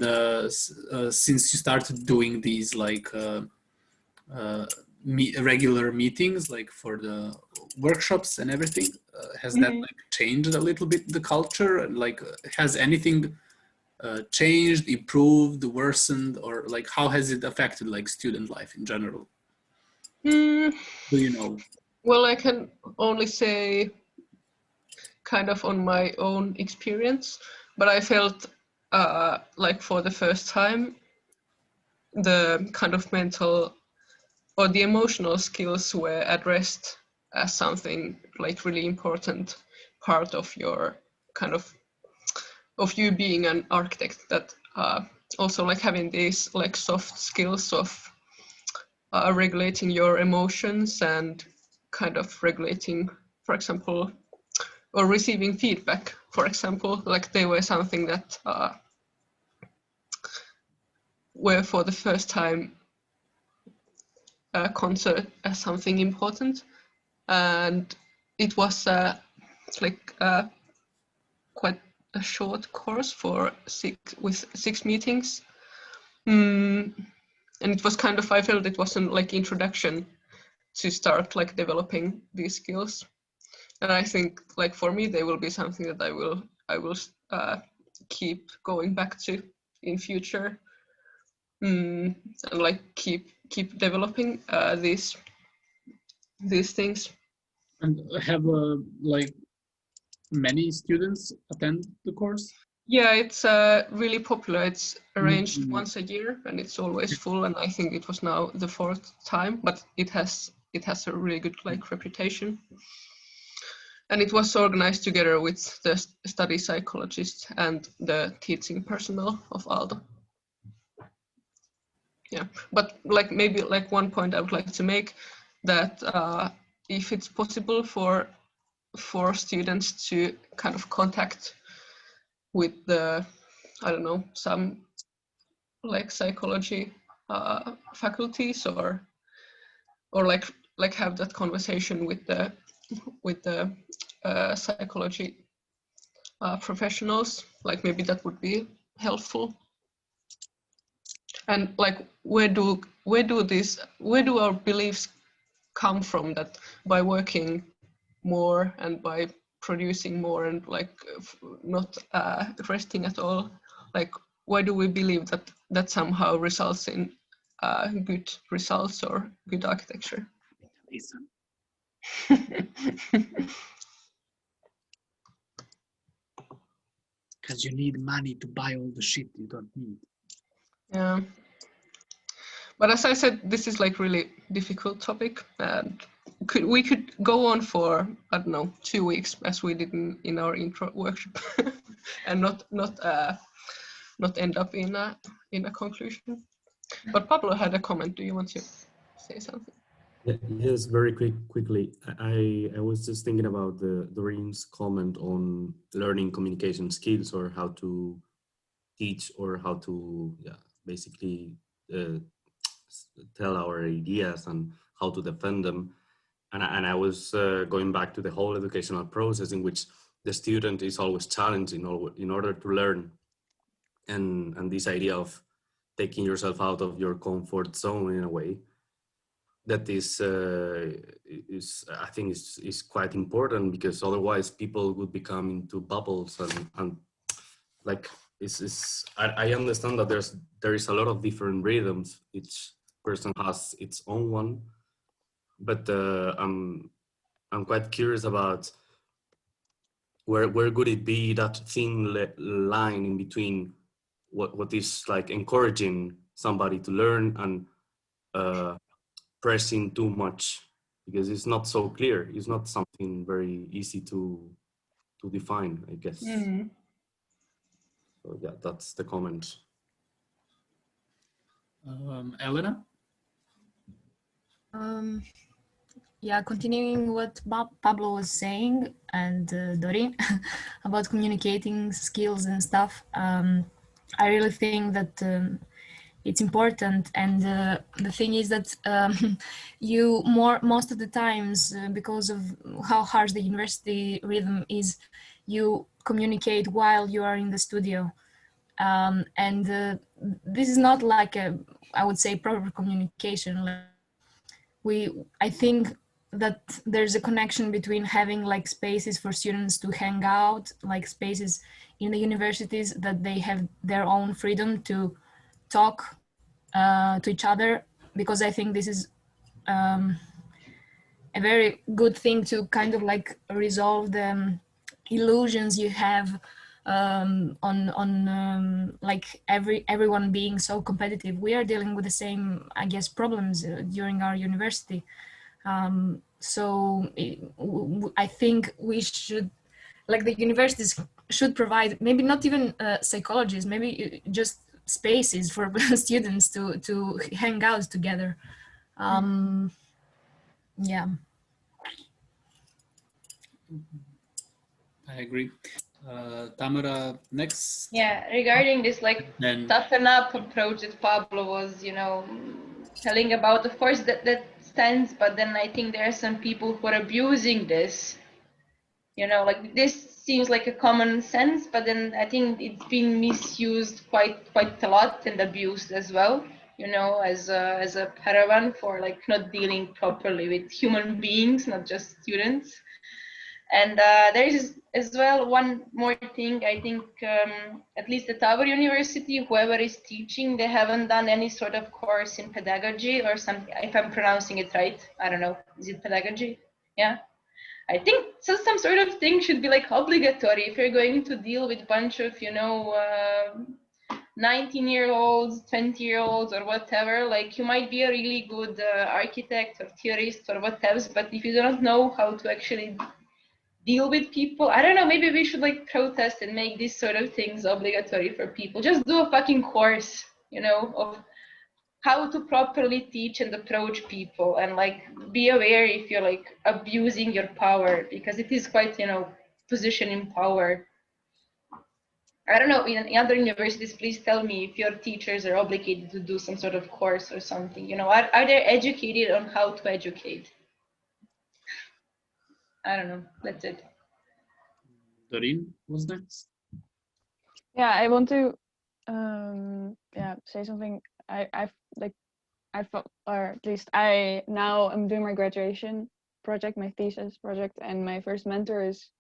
since you started doing these like regular meetings, like for the workshops and everything, has that like changed a little bit the culture? Like, has anything changed, improved, worsened, or like how has it affected like student life in general? Do you know? Well, I can only say kind of on my own experience, but I felt like for the first time, the kind of mental or the emotional skills were addressed as something like really important part of your kind of you being an architect, that also like having these like soft skills of regulating your emotions and kind of regulating, for example, or receiving feedback, for example, like they were something that were for the first time considered as something important. And it was like quite a short course with 6 meetings. And it was kind of, I felt it was an like introduction to start like developing these skills. And I think like for me, they will be something that I will keep going back to in future, and like keep developing these things. And have like many students attend the course? Yeah, it's really popular. It's arranged once a year and it's always full. And I think it was now the 4th time, but it has a really good like reputation. And it was organized together with the study psychologist and the teaching personnel of Aalto. Yeah, but like maybe like one point I would like to make, that if it's possible for students to kind of contact with the, I don't know, some like psychology faculties or like have that conversation with the psychology professionals, like maybe that would be helpful. And like where do our beliefs come from, that by working more and by producing more and like not resting at all, like why do we believe that somehow results in good results or good architecture? Listen. Because you need money to buy all the shit you don't need. Yeah, but as I said, this is like really difficult topic, and we could go on for, I don't know, 2 weeks as we did in our intro workshop, and not end up in a conclusion. But Pablo had a comment. Do you want to say something? Yes, very quickly. I was just thinking about Doreen's comment on learning communication skills, or how to teach, or how to basically tell our ideas and how to defend them. And I was going back to the whole educational process, in which the student is always challenged in order to learn, and this idea of taking yourself out of your comfort zone in a way, that is I think is quite important, because otherwise people would become into bubbles, and like I understand that there is a lot of different rhythms. Each person has its own one, but I'm quite curious about where could it be that thin line in between what is like encouraging somebody to learn, and pressing too much, because it's not so clear. It's not something very easy to define, I guess. Mm. So yeah, that's the comment. Elena? Yeah, continuing what Pablo was saying, and Doreen, about communicating skills and stuff, I really think that it's important. And the thing is that most of the times, because of how harsh the university rhythm is, you communicate while you are in the studio. And this is not like I would say, proper communication. I think that there's a connection between having like spaces for students to hang out, like spaces in the universities that they have their own freedom to talk to each other, because I think this is a very good thing to kind of like resolve the illusions you have on like everyone being so competitive. We are dealing with the same, I guess, problems during our university. So I think we should, like, the universities should provide, maybe not even psychologists, maybe just spaces for students to hang out together. Yeah. I agree. Tamara, next. Yeah, regarding this like Then toughen up approach that Pablo was, telling about, of course that stands, but then I think there are some people who are abusing this. Like this seems like a common sense, but then I think it's been misused quite a lot, and abused as well, as a paravan for like not dealing properly with human beings, not just students. And there is as well one more thing. I think at least at our university, whoever is teaching, they haven't done any sort of course in pedagogy or something, if I'm pronouncing it right. I don't know. Is it pedagogy? Yeah. I think so. Some sort of thing should be like obligatory if you're going to deal with a bunch of, 19-year-olds, 20-year-olds, or whatever. Like, you might be a really good architect or theorist or whatever, but if you don't know how to actually deal with people, I don't know, maybe we should like protest and make these sort of things obligatory for people. Just do a fucking course, of how to properly teach and approach people, and like be aware if you're like abusing your power, because it is quite, position in power. I don't know, in other universities, please tell me if your teachers are obligated to do some sort of course or something. Are they educated on how to educate? I don't know. That's it. Doreen was next. Yeah, I want to say something. I felt, or at least I now am doing my graduation project, my thesis project, and my first mentor is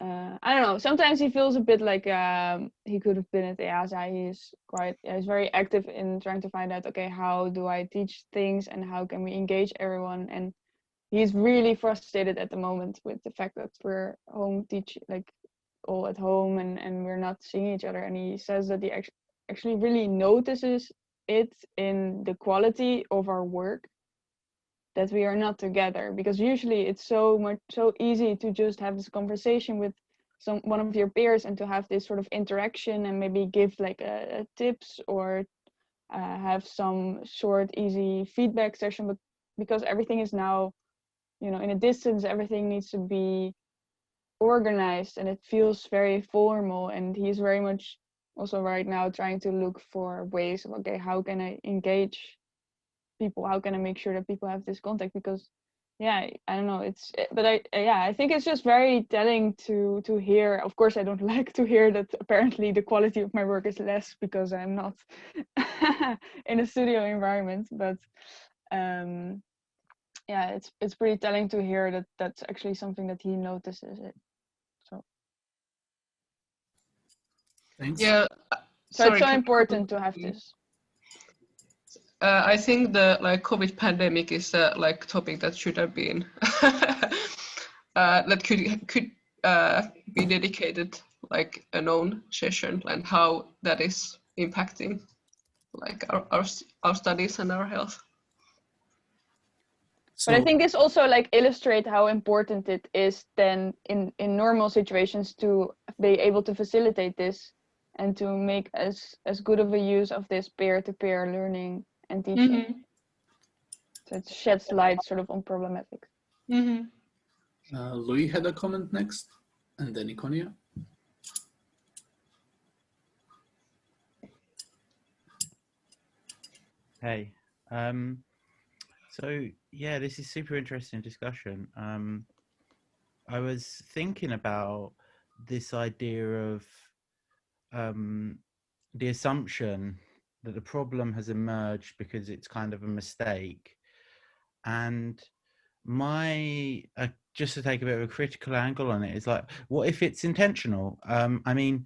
I don't know, sometimes he feels a bit like he could have been at EASA. He's very active in trying to find out, okay, how do I teach things and how can we engage everyone, and he's really frustrated at the moment with the fact that we're home like all at home and we're not seeing each other, and he says that he actually really notices it in the quality of our work, that we are not together, because usually it's so easy to just have this conversation with one of your peers and to have this sort of interaction and maybe give like a tips or have some short easy feedback session, but because everything is now, you know, in a distance, everything needs to be organized and it feels very formal, and he's very much also right now trying to look for ways of, okay, how can I engage people, how can I make sure that people have this contact, because yeah, I don't know, but I think it's just very telling to hear. Of course I don't like to hear that apparently the quality of my work is less because I'm not in a studio environment, but yeah, it's pretty telling to hear that that's actually something that he notices it. So Thanks. Yeah. So it's so important to have this. I think the COVID pandemic is a topic that should have been that could be dedicated like a known session, and how that is impacting like our studies and our health. But I think this also like illustrates how important it is then in normal situations to be able to facilitate this and to make as good of a use of this peer-to-peer learning and teaching. Mm-hmm. So it sheds light sort of on problematics. Mm-hmm. Louis had a comment next, and then Ikonia. Hey, so yeah, this is super interesting discussion. I was thinking about this idea of the assumption that the problem has emerged because it's kind of a mistake, and my just to take a bit of a critical angle on it is like, what if it's intentional? I mean,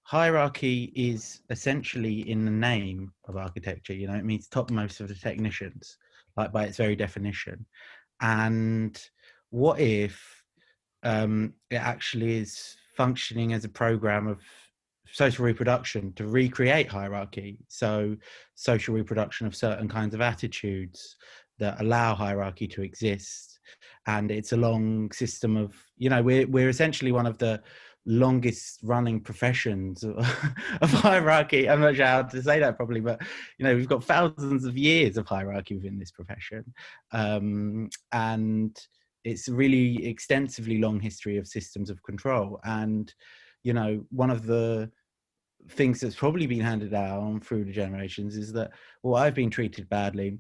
hierarchy is essentially in the name of architecture, you know, it means topmost of the technicians, like by its very definition. And what if it actually is functioning as a program of social reproduction to recreate hierarchy? So social reproduction of certain kinds of attitudes that allow hierarchy to exist. And it's a long system of, you know, we're essentially one of the longest running professions of hierarchy. I'm not sure how to say that properly, but you know, we've got thousands of years of hierarchy within this profession, and it's a really extensively long history of systems of control. And you know, one of the things that's probably been handed down through the generations is that, well, I've been treated badly,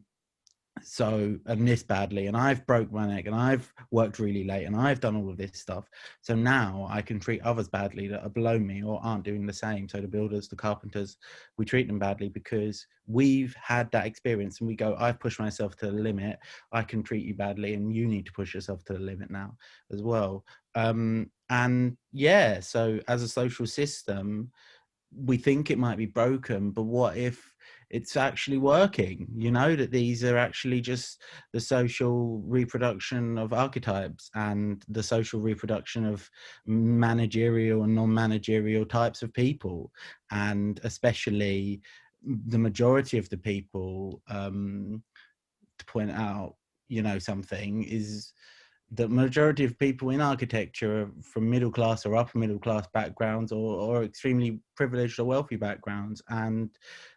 and this badly, and I've broke my neck, and I've worked really late, and I've done all of this stuff, so now I can treat others badly that are below me or aren't doing the same. So the builders, the carpenters, we treat them badly because we've had that experience, and we go, I've pushed myself to the limit, I can treat you badly, and you need to push yourself to the limit now as well. And yeah, so as a social system, we think it might be broken, but what if it's actually working? You know, that these are actually just the social reproduction of archetypes and the social reproduction of managerial and non-managerial types of people, and especially the majority of the people, to point out, you know, something is the majority of people in architecture are from middle class or upper middle class backgrounds, or extremely privileged or wealthy backgrounds. And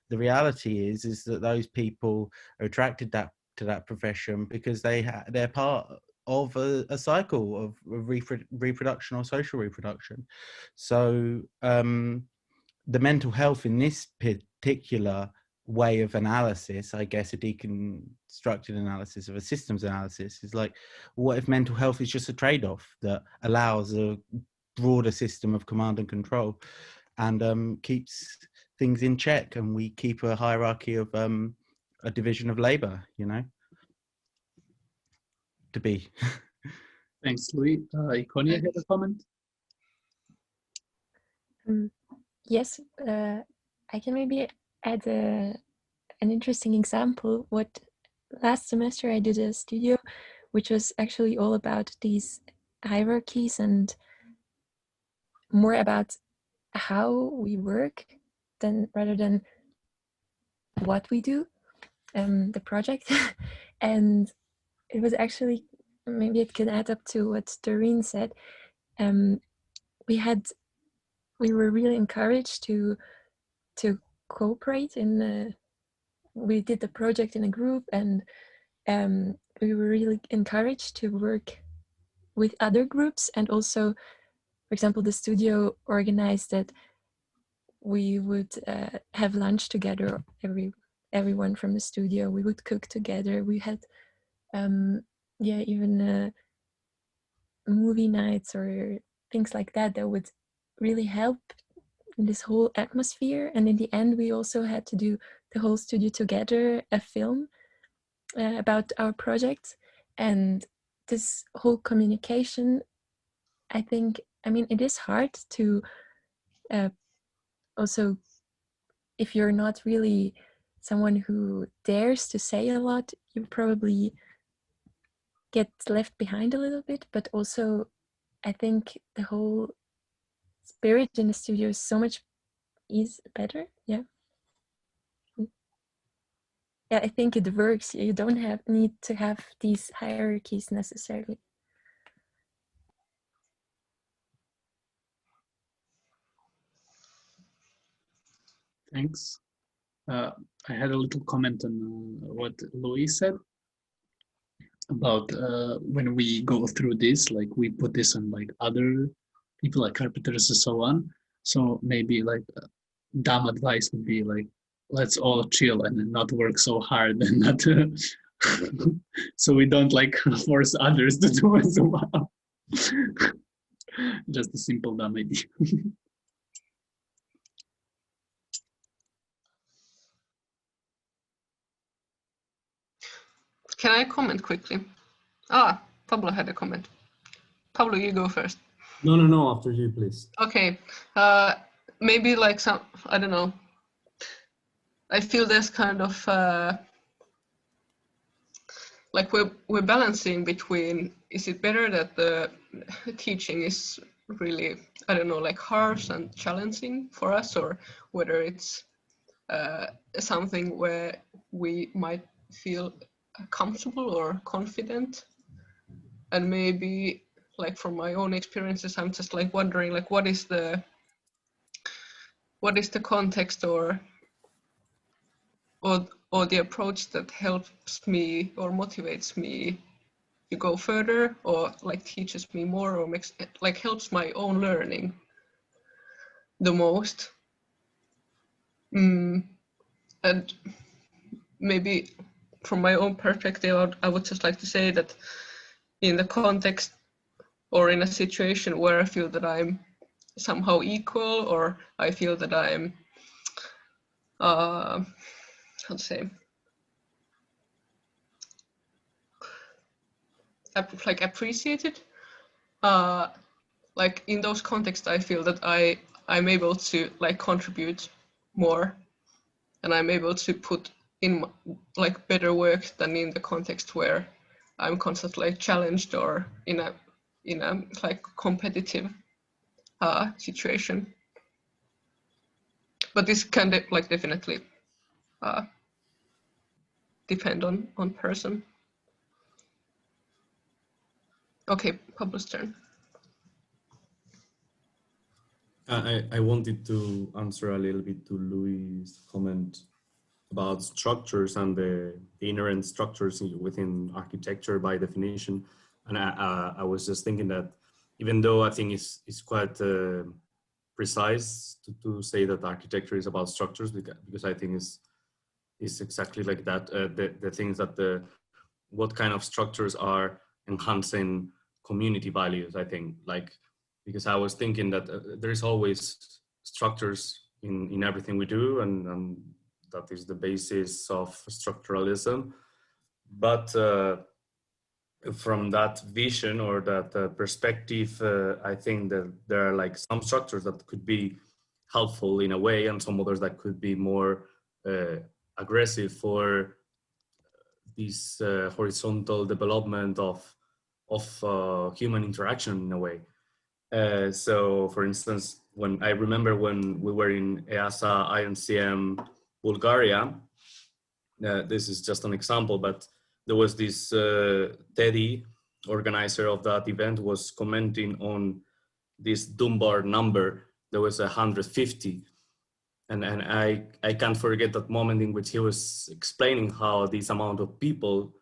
the reality is that those people are attracted to that profession because they're part of a cycle of reproduction or social reproduction. So the mental health in this particular way of analysis, I guess a deconstructed analysis of a systems analysis, is like, what if mental health is just a trade-off that allows a broader system of command and control and keeps things in check, and we keep a hierarchy of a division of labor, you know, to be. Thanks, Louis. Ikonia had a comment. Yes, I can maybe add an interesting example. What last semester I did a studio, which was actually all about these hierarchies and more about how we work rather than what we do, the project. And it was actually, maybe it can add up to what Doreen said. We were really encouraged to cooperate we did the project in a group, and we were really encouraged to work with other groups. And also, for example, the studio organized that we would have lunch together, everyone from the studio. We would cook together. We had even movie nights or things like that would really help in this whole atmosphere. And in the end, we also had to do, the whole studio together, a film about our project. And this whole communication, I think, I mean, it is hard to also, if you're not really someone who dares to say a lot, you probably get left behind a little bit. But also, I think the whole spirit in the studio is so much better. Yeah, I think it works. You don't need to have these hierarchies necessarily. Thanks. I had a little comment on what Louise said about when we go through this, like we put this on like other people, like carpenters and so on. So maybe like dumb advice would be like, let's all chill and not work so hard, and not so we don't like force others to do as well. Just a simple dumb idea. Can I comment quickly? Pablo had a comment. Pablo, you go first. No, after you, please. Okay, maybe like some, I don't know. I feel there's kind of like we're balancing between, is it better that the teaching is really, I don't know, like harsh and challenging for us, or whether it's something where we might feel comfortable or confident. And maybe like from my own experiences, I'm just like wondering like what is the context or the approach that helps me or motivates me to go further, or like teaches me more, or makes like helps my own learning the most. And maybe from my own perspective, I would just like to say that in the context or in a situation where I feel that I'm somehow equal, or I feel that I'm how to say, like appreciated, like in those contexts I feel that I'm able to like contribute more, and I'm able to put in like better work than in the context where I'm constantly like challenged or in a like competitive situation. But this can like definitely depend on person. Okay, Pablo's turn. I wanted to answer a little bit to Louis' comment about structures and the inherent structures within architecture by definition. And I was just thinking that even though I think it's quite precise to say that architecture is about structures, because I think it's exactly like that. The things that what kind of structures are enhancing community values, I think, like, because I was thinking that there's always structures in everything we do, and that is the basis of structuralism. But from that vision or that perspective, I think that there are like some structures that could be helpful in a way, and some others that could be more aggressive for this horizontal development of human interaction in a way. So, for instance, when I remember when we were in EASA INCM Bulgaria, this is just an example, but there was this Teddy, organizer of that event, was commenting on this Dunbar number. There was 150. And I can't forget that moment in which he was explaining how this amount of people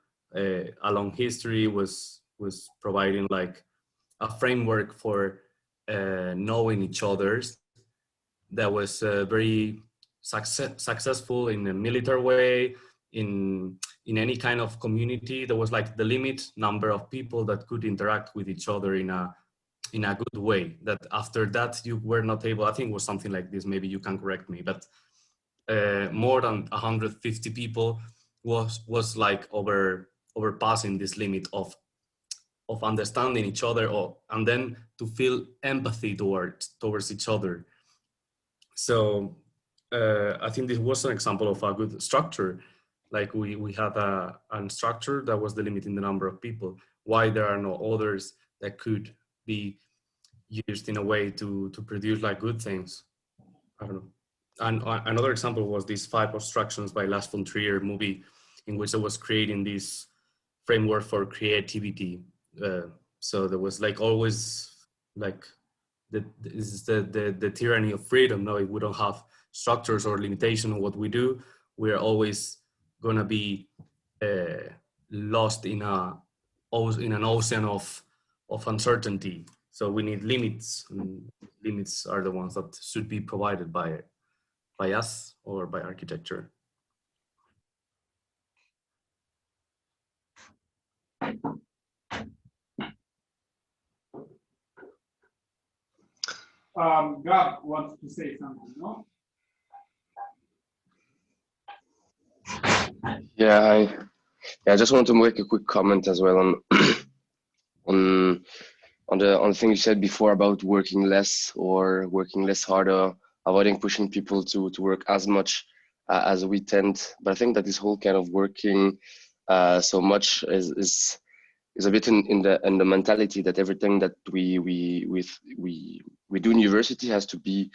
along history was providing like a framework for knowing each other's that was very successful in a military way, in any kind of community. There was like the limit number of people that could interact with each other in a good way, that after that you were not able, I think it was something like this, maybe you can correct me, but more than 150 people was like overpassing this limit of understanding each other, and then to feel empathy towards each other. So I think this was an example of a good structure. Like we had a structure that was delimiting the number of people. Why there are no others that could be used in a way to produce like good things? I don't know. And another example was these 5 obstructions by Lars von Trier movie, in which I was creating this framework for creativity. So there was like always like the tyranny of freedom. No, if we don't have structures or limitation on what we do, we're always gonna be lost in an ocean of uncertainty. So we need limits, and limits are the ones that should be provided by us or by architecture. Gab wants to say something, no? Yeah, I just want to make a quick comment as well on the thing you said before about working less or working less harder, avoiding pushing people to work as much as we tend. But I think that this whole kind of working so much is a bit in the mentality that everything that we do in university has to be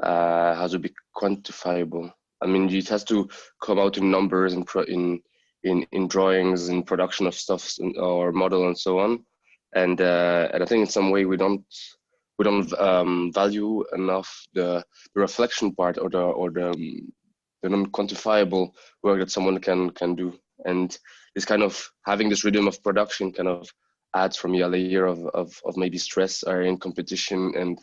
quantifiable. I mean, it has to come out in numbers and in drawings and production of stuff or model and so on. And I think in some way we don't value enough the reflection part or the non-quantifiable work that someone can do. And this kind of having this rhythm of production kind of adds for me a layer of maybe stress or in competition and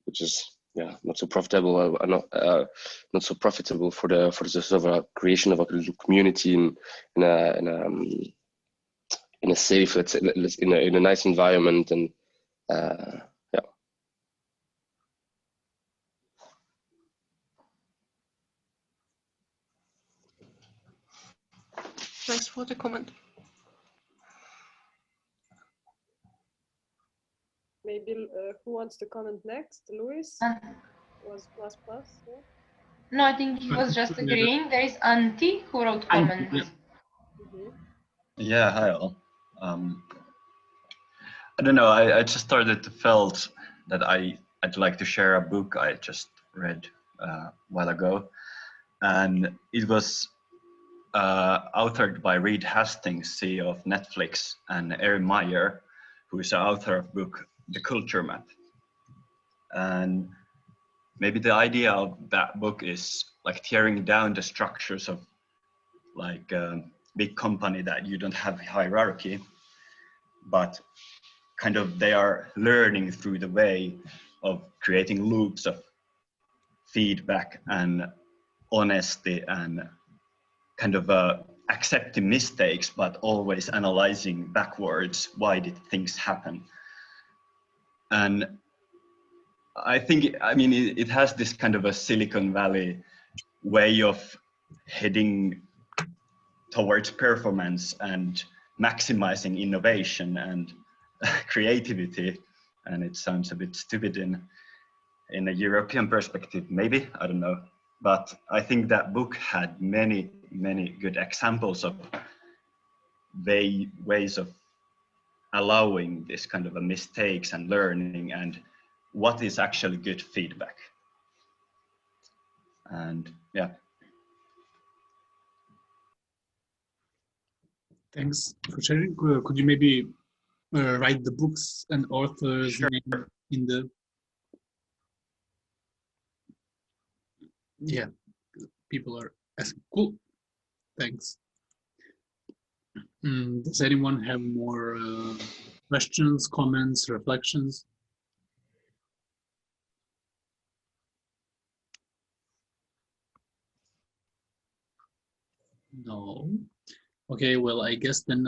which is not so profitable, not so profitable for the sort of a creation of a community in a safe, let's in a nice environment. And Thanks for the comment. Maybe who wants to comment next? Luis was plus. Yeah? No, I think he was just agreeing. There is Antti who wrote comments. Yeah, hi all. I don't know, I just started to felt that I'd like to share a book I just read a while ago. And it was authored by Reed Hastings, CEO of Netflix, and Erin Meyer, who is the author of the book The Culture Map. And maybe the idea of that book is like tearing down the structures of like a big company that you don't have hierarchy, but kind of they are learning through the way of creating loops of feedback and honesty and kind of accepting mistakes, but always analyzing backwards, why did things happen? And I think, I mean, it has this kind of a Silicon Valley way of heading towards performance and maximizing innovation and creativity. And it sounds a bit stupid in a European perspective, maybe, I don't know. But I think that book had many, many good examples of ways of allowing this kind of a mistakes and learning and what is actually good feedback. And yeah. Thanks for sharing. Could you maybe write the books and authors name in the... Yeah, people are asking. Cool. Thanks. Does anyone have more questions, comments, reflections? No. Okay, well, I guess then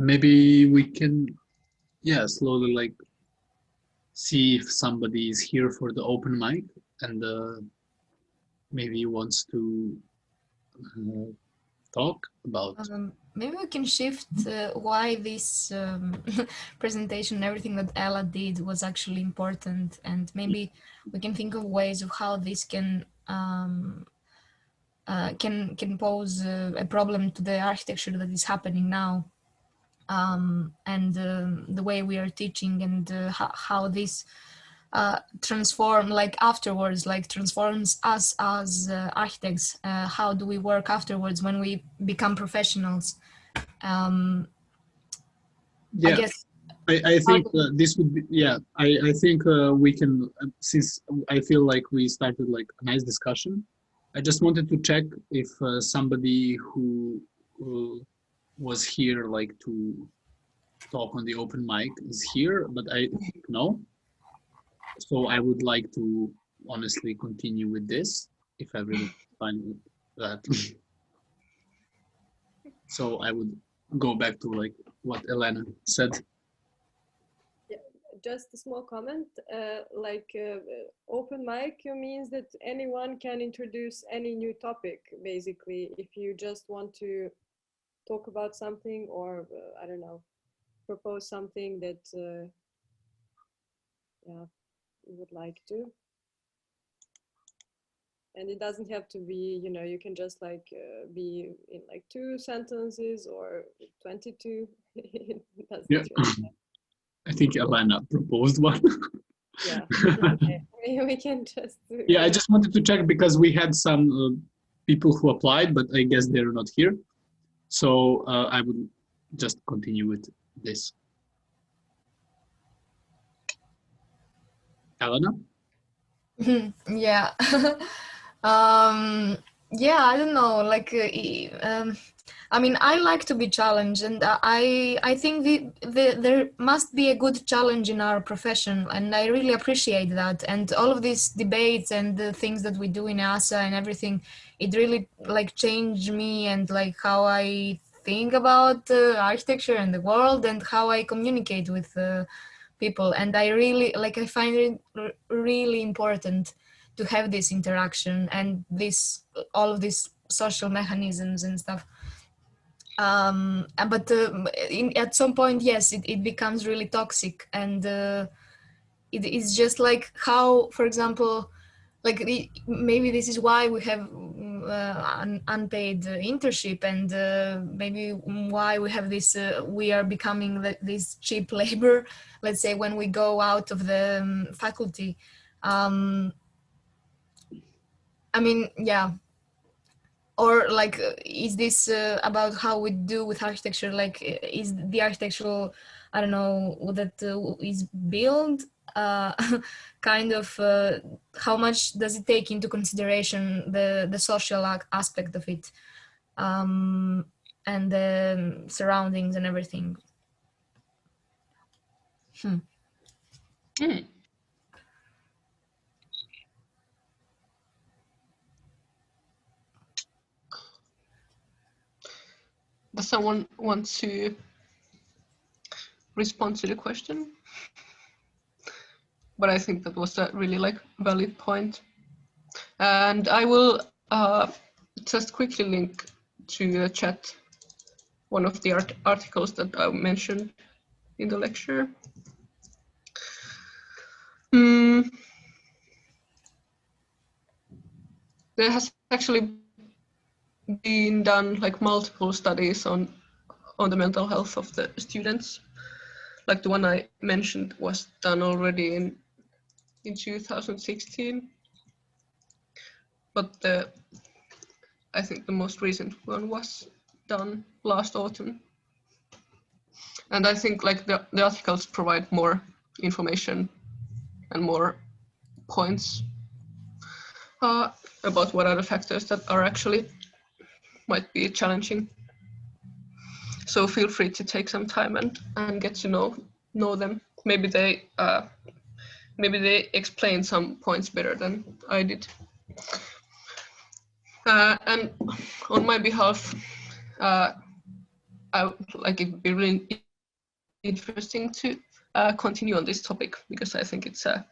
maybe we can, yeah, slowly like see if somebody is here for the open mic and maybe wants to talk about. Maybe we can shift why this presentation and everything that Ella did was actually important, and maybe we can think of ways of how this can pose a problem to the architecture that is happening now, and the way we are teaching, and how this transform like afterwards, like transforms us as architects. How do we work afterwards when we become professionals? Yeah, I guess I think this would be, yeah, I think we can, since I feel like we started like a nice discussion, I just wanted to check if somebody who was here like to talk on the open mic is here, but I think no. So I would like to honestly continue with this, if everyone's fine with that. So I would go back to like what Elena said. Yeah, just a small comment, open mic means that anyone can introduce any new topic, basically, if you just want to talk about something, or I don't know, propose something that yeah, you would like to. And it doesn't have to be, you know, you can just like be in like 2 sentences or 22. Yeah. I think Elena proposed one. Yeah, okay. We can just. Yeah, I just wanted to check because we had some people who applied, but I guess they're not here. So I would just continue with this. Elena? Yeah. Yeah, I don't know, like I mean, I like to be challenged, and I think there must be a good challenge in our profession, and I really appreciate that. And all of these debates and the things that we do in EASA and everything, it really like changed me, and like how I think about architecture and the world, and how I communicate with people. And I really like, I find it really important to have this interaction and this, all of these social mechanisms and stuff. But at some point, yes, it becomes really toxic, and it is just like how, for example, like maybe this is why we have an unpaid internship, and maybe why we have this, we are becoming this cheap labor, let's say, when we go out of the faculty. I mean, yeah. Or like, is this about how we do with architecture? Like, is the architectural, I don't know, that is built, kind of, how much does it take into consideration the social aspect of it, and the surroundings and everything? Does someone want to respond to the question? But I think that was a really like valid point. And I will just quickly link to the chat one of the articles that I mentioned in the lecture. There has actually been done like multiple studies on the mental health of the students. Like the one I mentioned was done already in 2016. But the I think the most recent one was done last autumn. And I think like the articles provide more information and more points about what are the factors that are actually might be challenging. So feel free to take some time and get to know them. Maybe they explain some points better than I did. And on my behalf, I would like it would be really interesting to continue on this topic, because I think it's a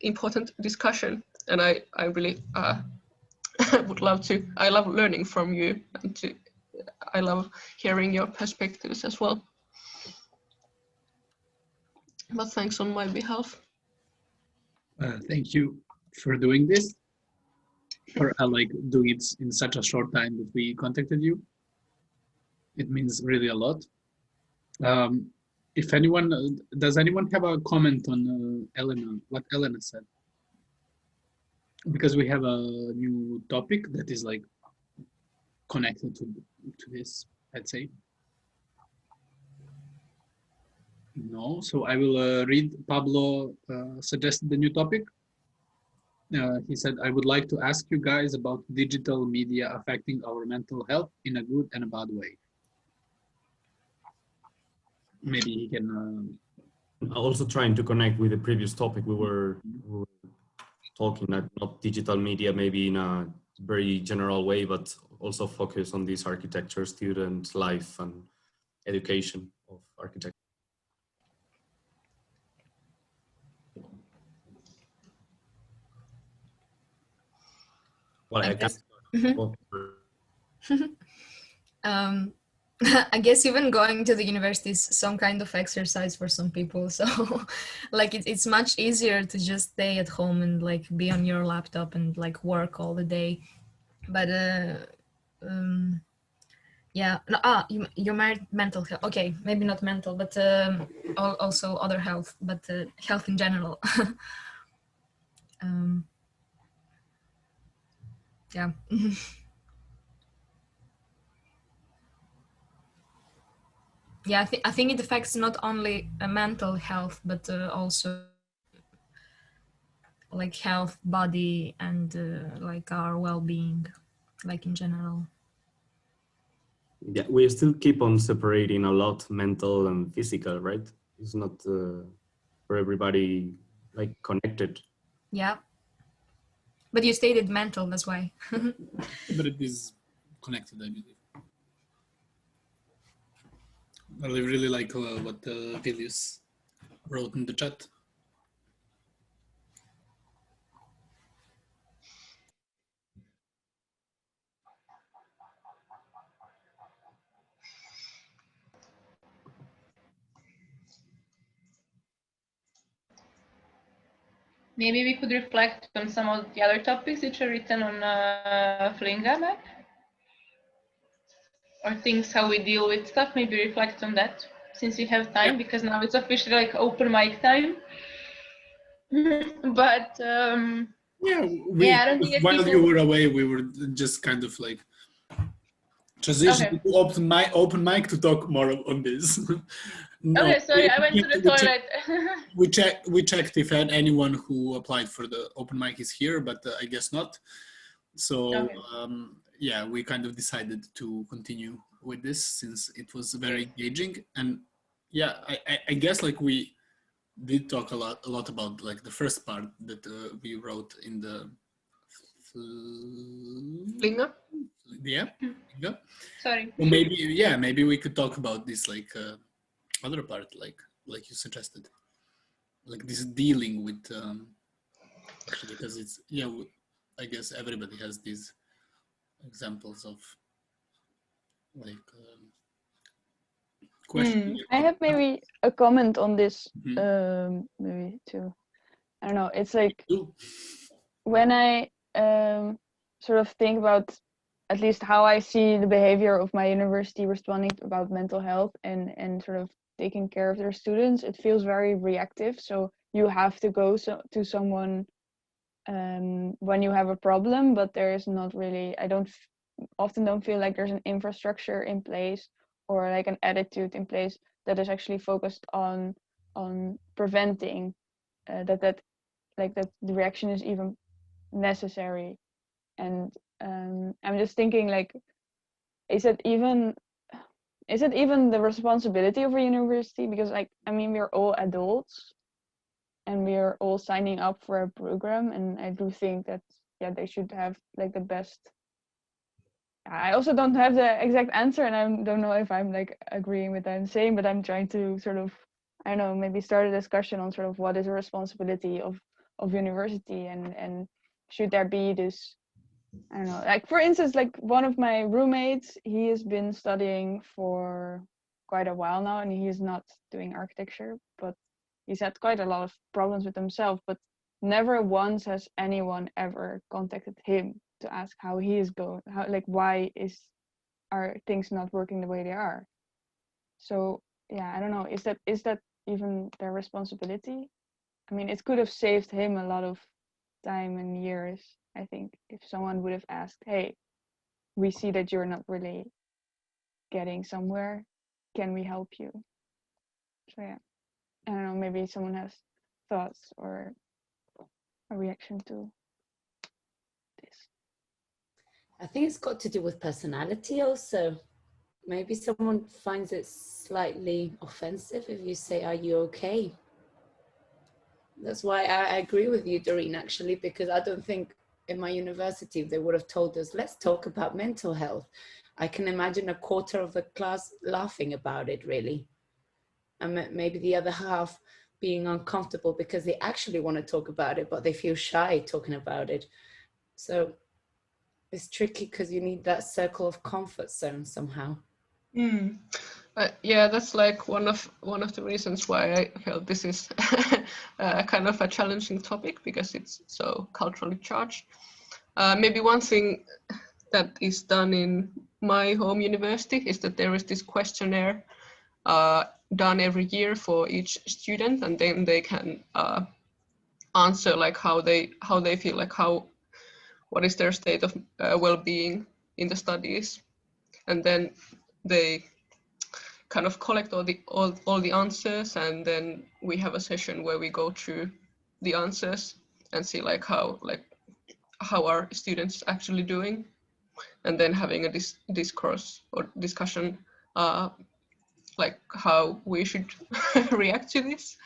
important discussion, and I really would love to. I love learning from you, and I love hearing your perspectives as well. But thanks on my behalf. Thank you for doing this, for like doing it in such a short time that we contacted you. It means really a lot. If anyone, does anyone have a comment on what Elena said? Because we have a new topic that is like connected to this, I'd say. No, so I will read. Pablo suggested the new topic. He said, I would like to ask you guys about digital media affecting our mental health in a good and a bad way. Maybe he can... Also trying to connect with the previous topic we were talking, not digital media, maybe in a very general way, but also focus on this architecture, student life and education of architecture. Well, I guess. I guess even going to the university is some kind of exercise for some people. So like it's much easier to just stay at home and like be on your laptop and like work all the day. But yeah, no, you meant mental health. Okay, maybe not mental, but also other health, but health in general. Yeah. Yeah, I think it affects not only mental health, but also like health, body, and like our well-being, like in general. Yeah, we still keep on separating a lot mental and physical, right? It's not for everybody like connected. Yeah. But you stated mental, that's why. But it is connected, I believe. I really like what Vilius wrote in the chat. Maybe we could reflect on some of the other topics which are written on Flinga map, or things how we deal with stuff. Maybe reflect on that since we have time, because now it's officially like open mic time. But yeah, I don't think while people... you were away, we were just kind of like transitioning to open mic to talk more on this. No, okay, sorry, I went to the toilet. we checked if anyone who applied for the open mic is here, but I guess not. So yeah, we kind of decided to continue with this since it was very engaging. And yeah, I guess like we did talk a lot about like the first part that we wrote in the Flinga? Yeah. Sorry. Well, maybe we could talk about this like other part, like you suggested, like this dealing with because it's I guess everybody has these examples of like questions. I have maybe a comment on this, maybe too. I don't know. It's like when I sort of think about at least how I see the behavior of my university responding about mental health and sort of taking care of their students, it feels very reactive. So you have to go to someone when you have a problem, but there is not really, I don't often don't feel like there's an infrastructure in place or like an attitude in place that is actually focused on preventing that the reaction is even necessary. And I'm just thinking, like, is it even the responsibility of a university? Because, like, I mean, we're all adults and we're all signing up for a program, and I do think that they should have like the best. I also don't have the exact answer, and I don't know if I'm like agreeing with what I'm saying, but I'm trying to sort of, I don't know, maybe start a discussion on sort of what is a responsibility of university, and should there be this, I don't know, like for instance, like one of my roommates, he has been studying for quite a while now, and he is not doing architecture, but he's had quite a lot of problems with himself, but never once has anyone ever contacted him to ask how he is going, how, like, why are things not working the way they are. So yeah, I don't know, is that even their responsibility? I mean, it could have saved him a lot of time and years, I think, if someone would have asked, hey, we see that you're not really getting somewhere, can we help you? So yeah, I don't know, maybe someone has thoughts or a reaction to this. I think it's got to do with personality also. Maybe someone finds it slightly offensive if you say, are you okay? That's why I agree with you, Doreen, actually, because I don't think in my university they would have told us, let's talk about mental health. I can imagine a quarter of the class laughing about it, really. And maybe the other half being uncomfortable because they actually want to talk about it, but they feel shy talking about it. So it's tricky because you need that circle of comfort zone somehow. Yeah, that's like one of the reasons why I felt this is kind of a challenging topic, because it's so culturally charged. Maybe one thing that is done in my home university is that there is this questionnaire done every year for each student, and then they can answer like how they feel, like what is their state of well-being in the studies, and then they kind of collect all the answers, and then we have a session where we go through the answers and see like how our students actually doing, and then having a discourse or discussion like how we should react to this.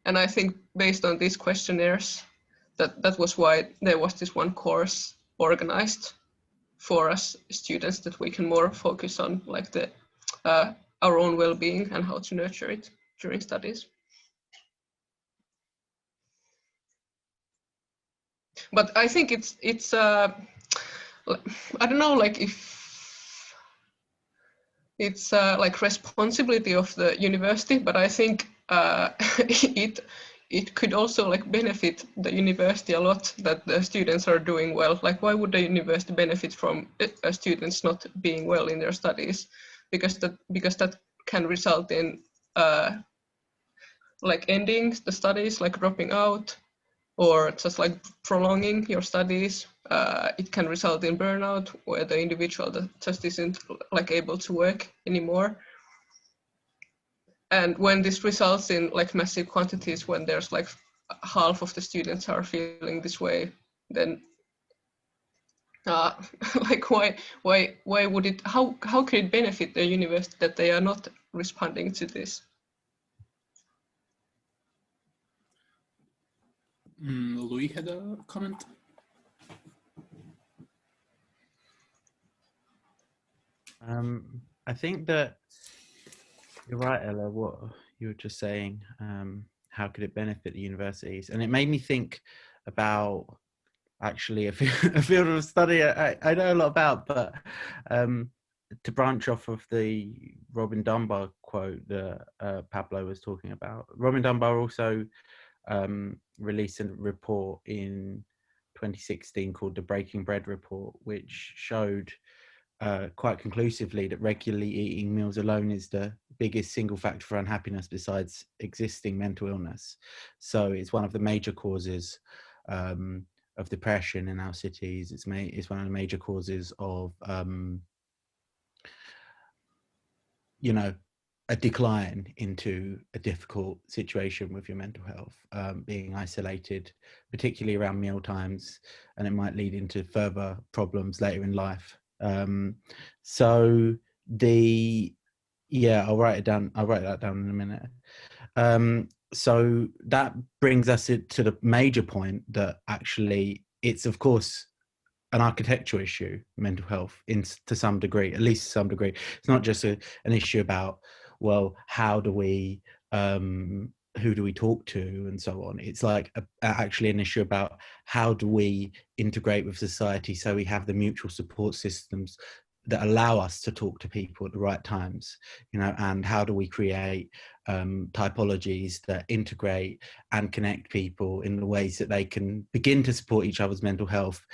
And I think based on these questionnaires, that was why there was this one course organized for us students, that we can more focus on like the our own well-being and how to nurture it during studies. But I think it's I don't know, like if it's like responsibility of the university, but I think it could also like benefit the university a lot that the students are doing well. Like, why would the university benefit from students not being well in their studies? Because that can result in like ending the studies, like dropping out, or just like prolonging your studies. It can result in burnout, where the individual just isn't like able to work anymore. And when this results in like massive quantities, when there's like half of the students are feeling this way, then like why would it, how could it benefit the university that they are not responding to this? Louis had a comment. I think that you're right, Ella, what you were just saying. How could it benefit the universities? And it made me think about actually a field of study I know a lot about, but to branch off of the Robin Dunbar quote that Pablo was talking about. Robin Dunbar also released a report in 2016 called the Breaking Bread Report, which showed quite conclusively that regularly eating meals alone is the biggest single factor for unhappiness besides existing mental illness. So it's one of the major causes depression in our cities. It's one of the major causes of you know, a decline into a difficult situation with your mental health, being isolated, particularly around meal times, and it might lead into further problems later in life. So I'll write it down. I'll write that down in a minute. So that brings us to the major point that actually it's, of course, an architectural issue, mental health, to some degree, at least to some degree. It's not just an issue about, well, how do we, who do we talk to, and so on. It's like actually an issue about how do we integrate with society so we have the mutual support systems that allow us to talk to people at the right times, you know, and how do we create typologies that integrate and connect people in the ways that they can begin to support each other's mental health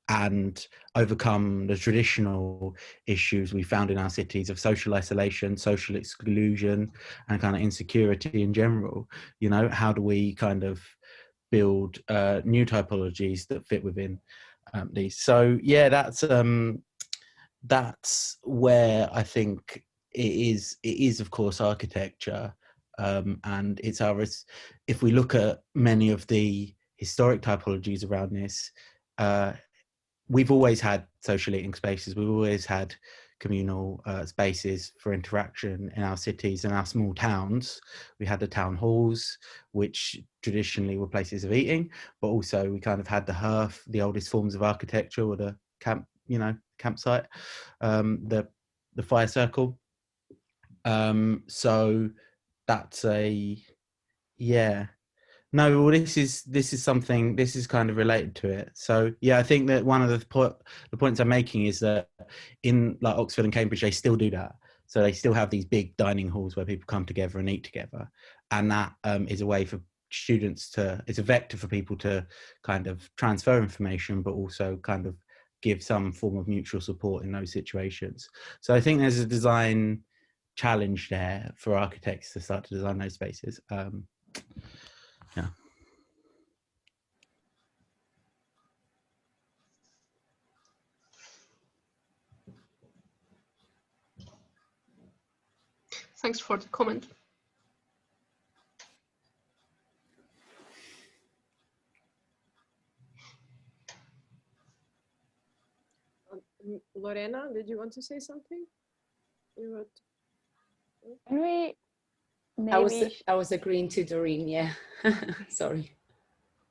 and overcome the traditional issues we found in our cities of social isolation, social exclusion, and kind of insecurity in general. You know, how do we kind of build new typologies that fit within these? So yeah, that's where I think it is of course architecture, and it's if we look at many of the historic typologies around this, we've always had social eating spaces. We've always had communal spaces for interaction in our cities and our small towns. We had the town halls, which traditionally were places of eating, but also we kind of had the hearth, the oldest forms of architecture, or the campsite, the fire circle. So that's No, well, this is something, this is kind of related to it. So yeah, I think that one of the points I'm making is that in like Oxford and Cambridge, they still do that. So they still have these big dining halls where people come together and eat together, and that is a way for students it's a vector for people to kind of transfer information, but also kind of give some form of mutual support in those situations. So I think there's a design challenge there for architects to start to design those spaces. Yeah. Thanks for the comment. Lorena, did you want to say something? Can we maybe... I was agreeing to Doreen, yeah. Sorry.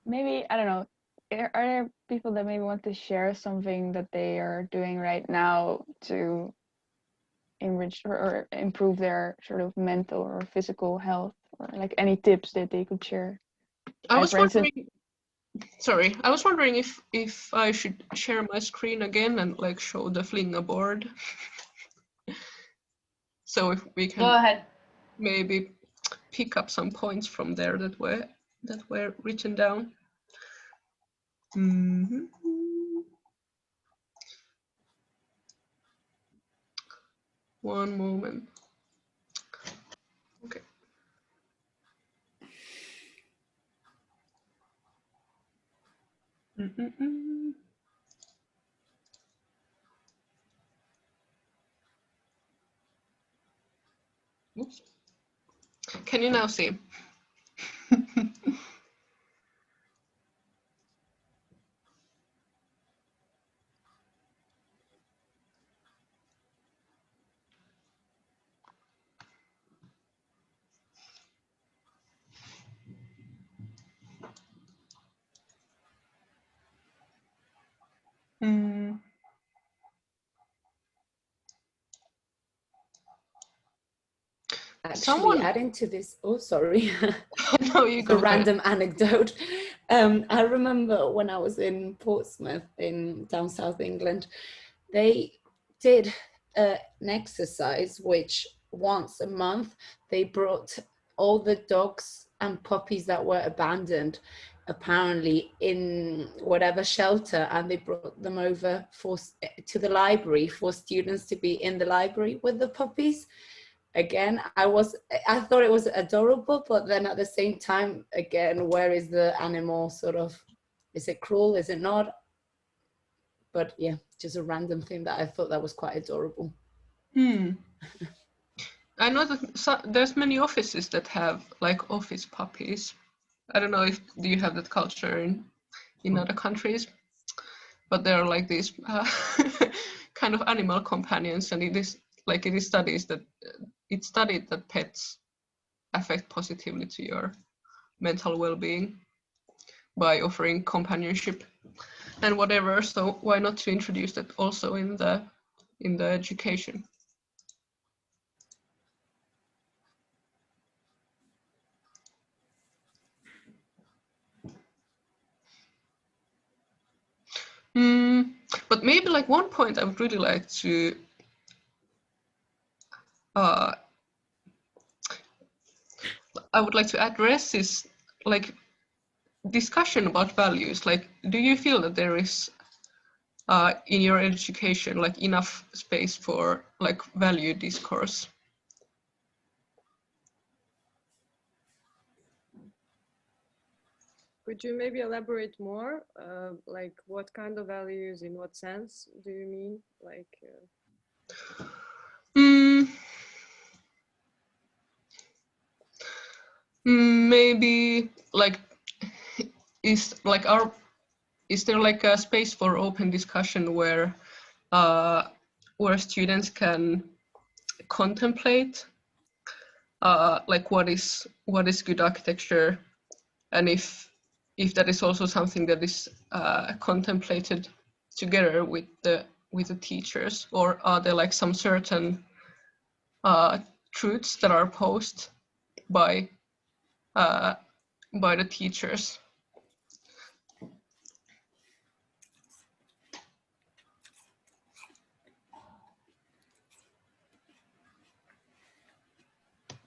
Maybe, I don't know, are there people that maybe want to share something that they are doing right now to enrich or improve their sort of mental or physical health, or like any tips that they could share? I was wondering if I should share my screen again and like show the Flinga board. So if we can go ahead, maybe pick up some points from there that were written down. Mm-hmm. One moment. Okay. Mm-hmm. Oops. Can you now see? Mm. Actually, adding to this, oh, sorry. No, you go a random anecdote. I remember when I was in Portsmouth in down south England, they did an exercise which once a month they brought all the dogs and puppies that were abandoned apparently in whatever shelter, and they brought them over to the library for students to be in the library with the puppies. Again, I thought it was adorable, but then at the same time, again, where is the animal sort of Is it cruel? Is it not? But yeah, just a random thing that I thought that was quite adorable. I know that there's many offices that have like office puppies. I don't know if do you have that culture in other countries, but they're like these kind of animal companions, and it is studied that pets affect positively to your mental well-being by offering companionship and whatever. So why not to introduce that also in the education? But maybe like one point I would really like to address is like discussion about values. Like, do you feel that there is in your education like enough space for like value discourse? Could you maybe elaborate more? Like what kind of values, in what sense do you mean? Like Maybe like is there like a space for open discussion where students can contemplate like what is good architecture, and if that is also something that is contemplated together with the teachers, or are there like some certain truths that are posed by the teachers?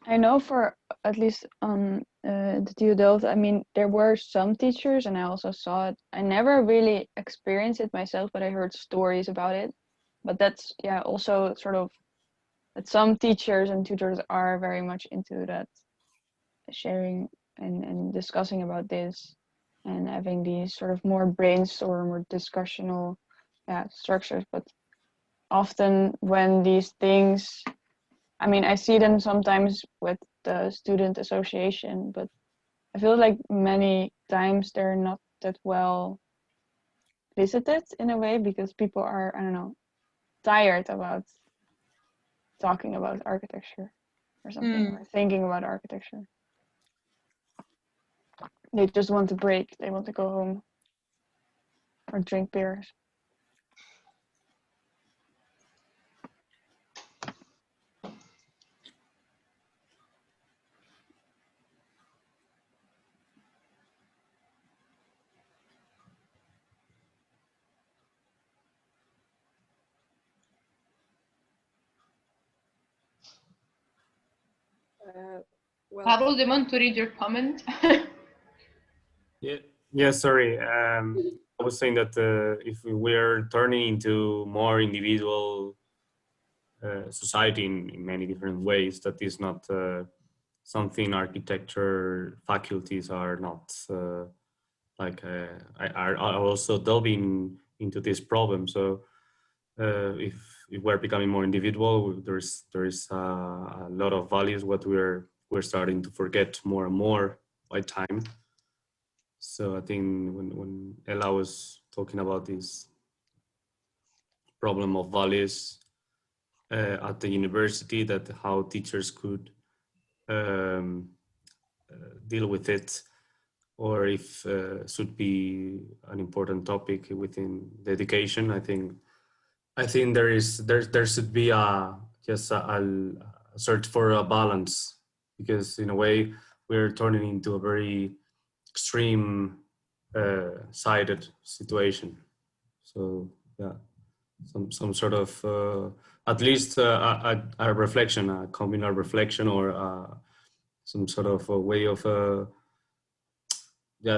I know for at least on the TU Delft, I mean, there were some teachers, and I also saw it. I never really experienced it myself, but I heard stories about it. But that's, yeah, also sort of that some teachers and tutors are very much into that sharing and discussing about this and having these sort of more brainstorm or discussional structures. But often when these things, I mean, I see them sometimes with the student association, but I feel like many times they're not that well visited in a way, because people are, I don't know, tired about talking about architecture or something, or thinking about architecture. They just want to break. They want to go home or drink beers. well, Pablo, do you want to read your comment? Yeah, sorry. I was saying that if we're turning into more individual society in many different ways, that is not something architecture faculties are not are also delving into this problem. So if we're becoming more individual, there is a lot of values what we're starting to forget more and more by time. So I think when Ella was talking about this problem of values at the university, that how teachers could deal with it, or if should be an important topic within the education, I think there should be a search for a balance, because in a way we're turning into a very extreme sided situation. So yeah, some sort of at least a reflection, a communal reflection, or some sort of a way of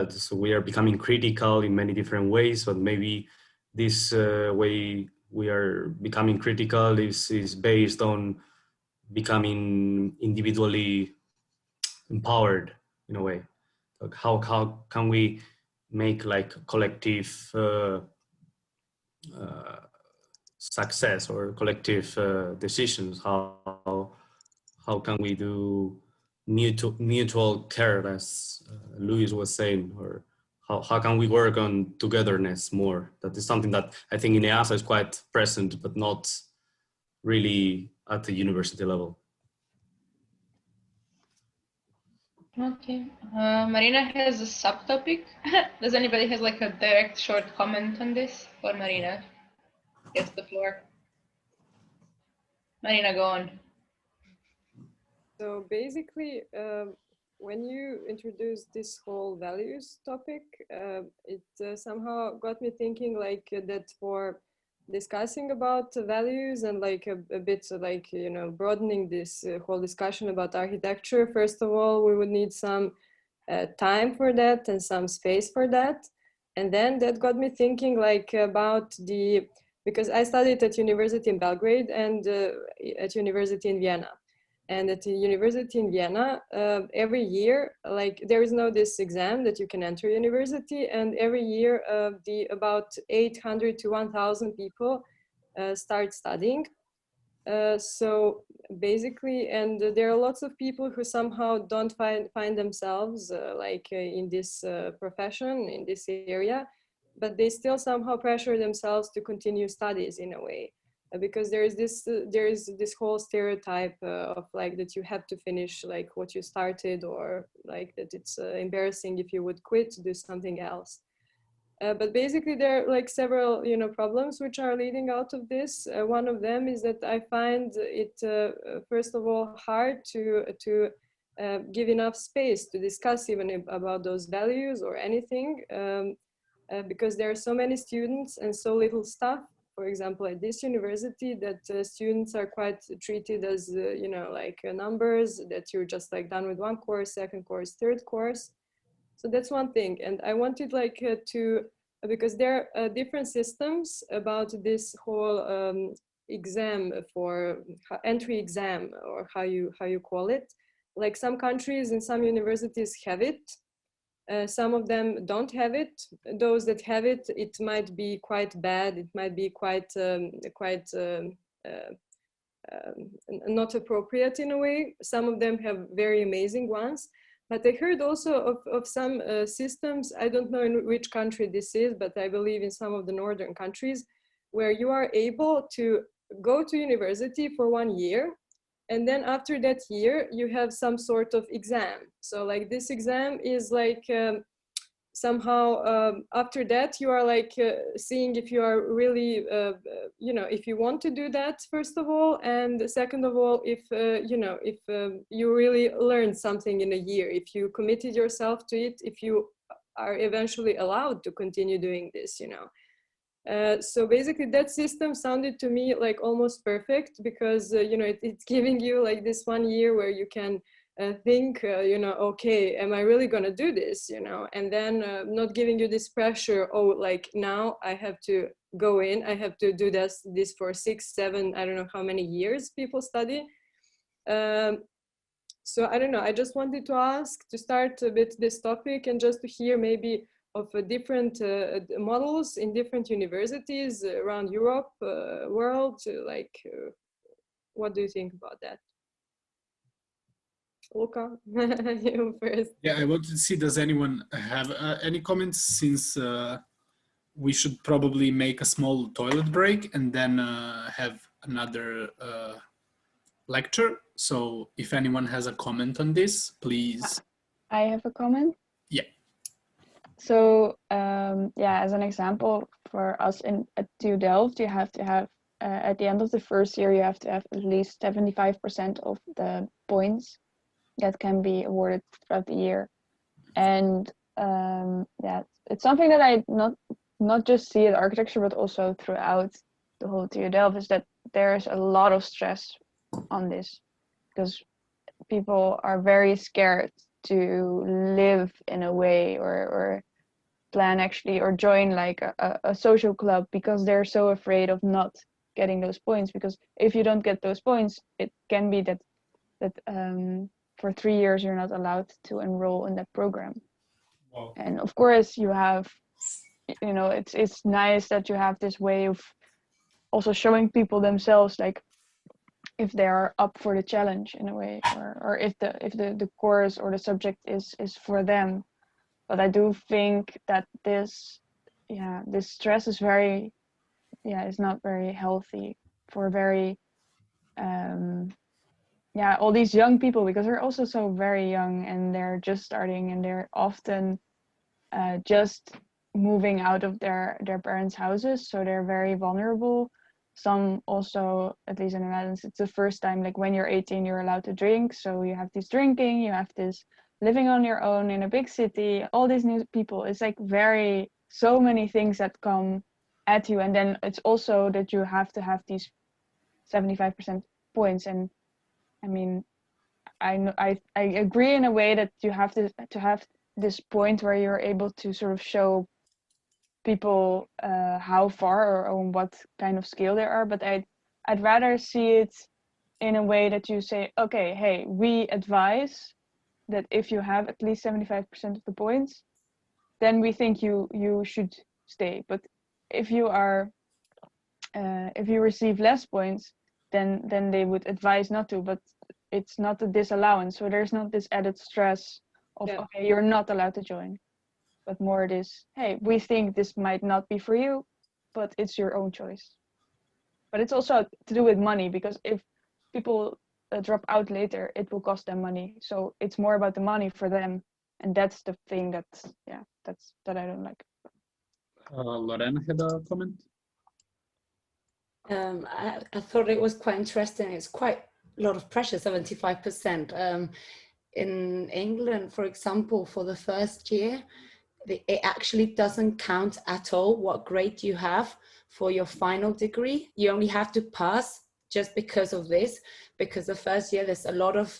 so we are becoming critical in many different ways, but maybe this way we are becoming critical is based on becoming individually empowered in a way. Like how can we make like collective success or collective decisions. How can we do mutual care, as Luis was saying, or how can we work on togetherness more? That is something that I think in EASA is quite present, but not really at the university level. Okay, Marina has a subtopic. Does anybody has like a direct short comment on this? For Marina, gets the floor. Marina, go on. So basically, when you introduced this whole values topic, it somehow got me thinking like that for discussing about values and like a bit like, you know, broadening this whole discussion about architecture. First of all, we would need some time for that and some space for that. And then that got me thinking like about because I studied at university in Belgrade and at university in Vienna. And at the university in Vienna, every year, like there is no this exam that you can enter university, and every year about 800 to 1,000 people start studying. So basically, and there are lots of people who somehow don't find themselves in this profession, in this area, but they still somehow pressure themselves to continue studies in a way. Because there is this whole stereotype of like that you have to finish like what you started, or like that it's embarrassing if you would quit to do something else. But basically there are like several, you know, problems which are leading out of this. One of them is that I find it first of all hard to give enough space to discuss even about those values or anything, because there are so many students and so little staff. For example, at this university, that students are quite treated as, you know, like numbers, that you're just like done with one course, second course, third course. So that's one thing. And I wanted like because there are different systems about this whole exam for entry exam, or how you call it. Like some countries and some universities have it. Some of them don't have it. Those that have it, it might be quite bad. It might be quite not appropriate in a way. Some of them have very amazing ones. But I heard also of some systems, I don't know in which country this is, but I believe in some of the northern countries, where you are able to go to university for 1 year. And then after that year, you have some sort of exam. So like this exam is like somehow after that, you are like seeing if you are really, you know, if you want to do that, first of all. And second of all, if, you know, if you really learned something in a year, if you committed yourself to it, if you are eventually allowed to continue doing this, you know. So basically that system sounded to me like almost perfect, because you know, it's giving you like this 1 year where you can think, you know, okay, am I really gonna do this, you know, and then not giving you this pressure, oh, like now I have to go in, I have to do this for 6, 7, I don't know how many years people study. So I don't know, I just wanted to ask, to start with this topic, and just to hear maybe of different models in different universities around Europe, world, like what do you think about that? Luca, you first. Yeah, I wanted to see, does anyone have any comments, since we should probably make a small toilet break and then have another lecture. So if anyone has a comment on this, please. I have a comment. Yeah. So yeah, as an example, for us at TU Delft, you have to have at the end of the first year, you have to have at least 75% of the points that can be awarded throughout the year. And yeah, it's something that I not just see at architecture, but also throughout the whole TU Delft, is that there's a lot of stress on this, because people are very scared to live in a way, or plan actually, or join like a social club, because they're so afraid of not getting those points. Because if you don't get those points, it can be that for 3 years you're not allowed to enroll in that program. And of course you have, you know, it's nice that you have this way of also showing people themselves, like if they are up for the challenge in a way, or if the course or the subject is for them. But I do think that this stress is very, is not very healthy for very all these young people, because they're also so very young and they're just starting, and they're often just moving out of their parents' houses, so they're very vulnerable. Some also, at least in the Netherlands, it's the first time, like when you're 18 you're allowed to drink, so you have this drinking, you have this living on your own in a big city, all these new people. It's like so many things that come at you, and then it's also that you have to have these 75% points. And I mean, I agree in a way that you have to have this point where you're able to sort of show people how far or on what kind of scale they are, but I'd rather see it in a way that you say, okay, hey, we advise that if you have at least 75% of the points, then we think you should stay. But if you are if you receive less points, then they would advise not to. But it's not a disallowance, so there's not this added stress of okay, you're not allowed to join, but more it is, hey, we think this might not be for you, but it's your own choice. But it's also to do with money, because if people drop out later, it will cost them money. So it's more about the money for them, and that's the thing that I don't like. Lorena had a comment. I thought it was quite interesting. It's quite a lot of pressure, 75%. In England, for example, for the first year, it actually doesn't count at all what grade you have for your final degree. You only have to pass just because of this, because the first year there's a lot of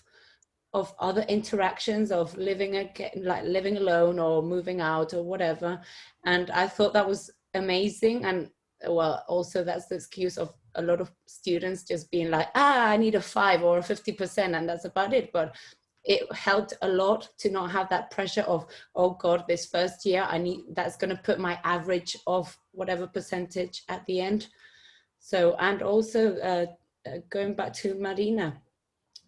other interactions of living alone or moving out or whatever. And I thought that was amazing. And well, also that's the excuse of a lot of students just being like, I need a 5 or a 50%, and that's about it. But it helped a lot to not have that pressure of, oh God, this first year that's going to put my average of whatever percentage at the end. So, and also going back to Marina,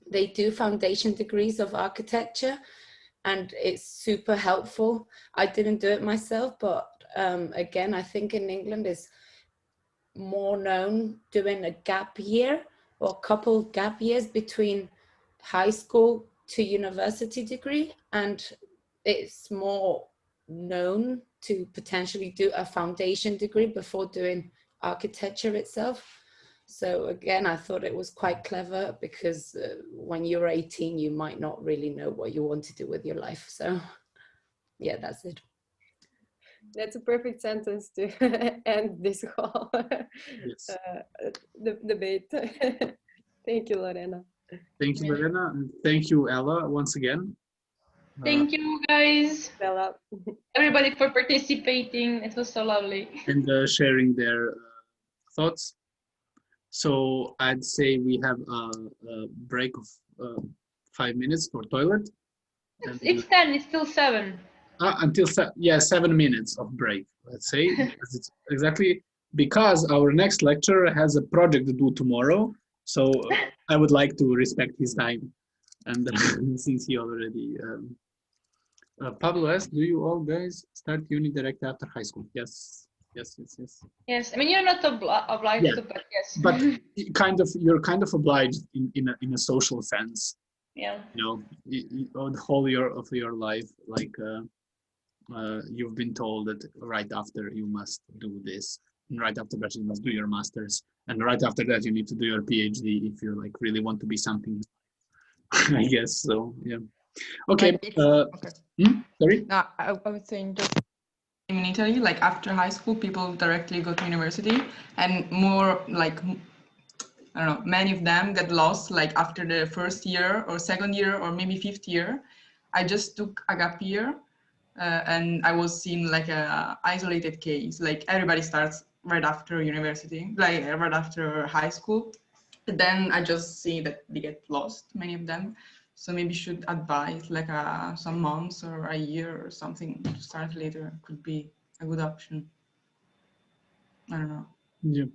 they do foundation degrees of architecture, and it's super helpful. I didn't do it myself, but again, I think in England is more known doing a gap year or a couple gap years between high school to university degree, and it's more known to potentially do a foundation degree before doing architecture itself. So again, I thought it was quite clever, because when you're 18 you might not really know what you want to do with your life. So yeah, that's it. That's a perfect sentence to end this whole debate. Thank you, Lorena. Thank you, Lorena, and thank you, Ella, once again. Thank you, guys. Ella. Everybody for participating. It was so lovely. And sharing their thoughts. So I'd say we have a break of 5 minutes for toilet. It's 10. It's still 7. Until 7 minutes of break, let's say. Because it's exactly because our next lecturer has a project to do tomorrow, so I would like to respect his time. And since he already Pablo asked, do you all guys start uni direct after high school? Yes. Yes, I mean, you're not obliged to, but yes. But you're kind of obliged in a social sense. Yeah. You know, the whole year of your life, like you've been told that right after you must do this, and right after that you must do your masters, and right after that you need to do your PhD if you like really want to be something. I guess so. Yeah. Okay. Sorry. No, I was saying just in Italy, like after high school, people directly go to university, and more like, I don't know, many of them get lost like after the first year or second year or maybe 5th year. I just took a gap year and I was seen like a isolated case. Like everybody starts right after university, like right after high school. But then I just see that they get lost, many of them. So maybe should advise like some months or a year or something to start later could be a good option. I don't know. Yeah.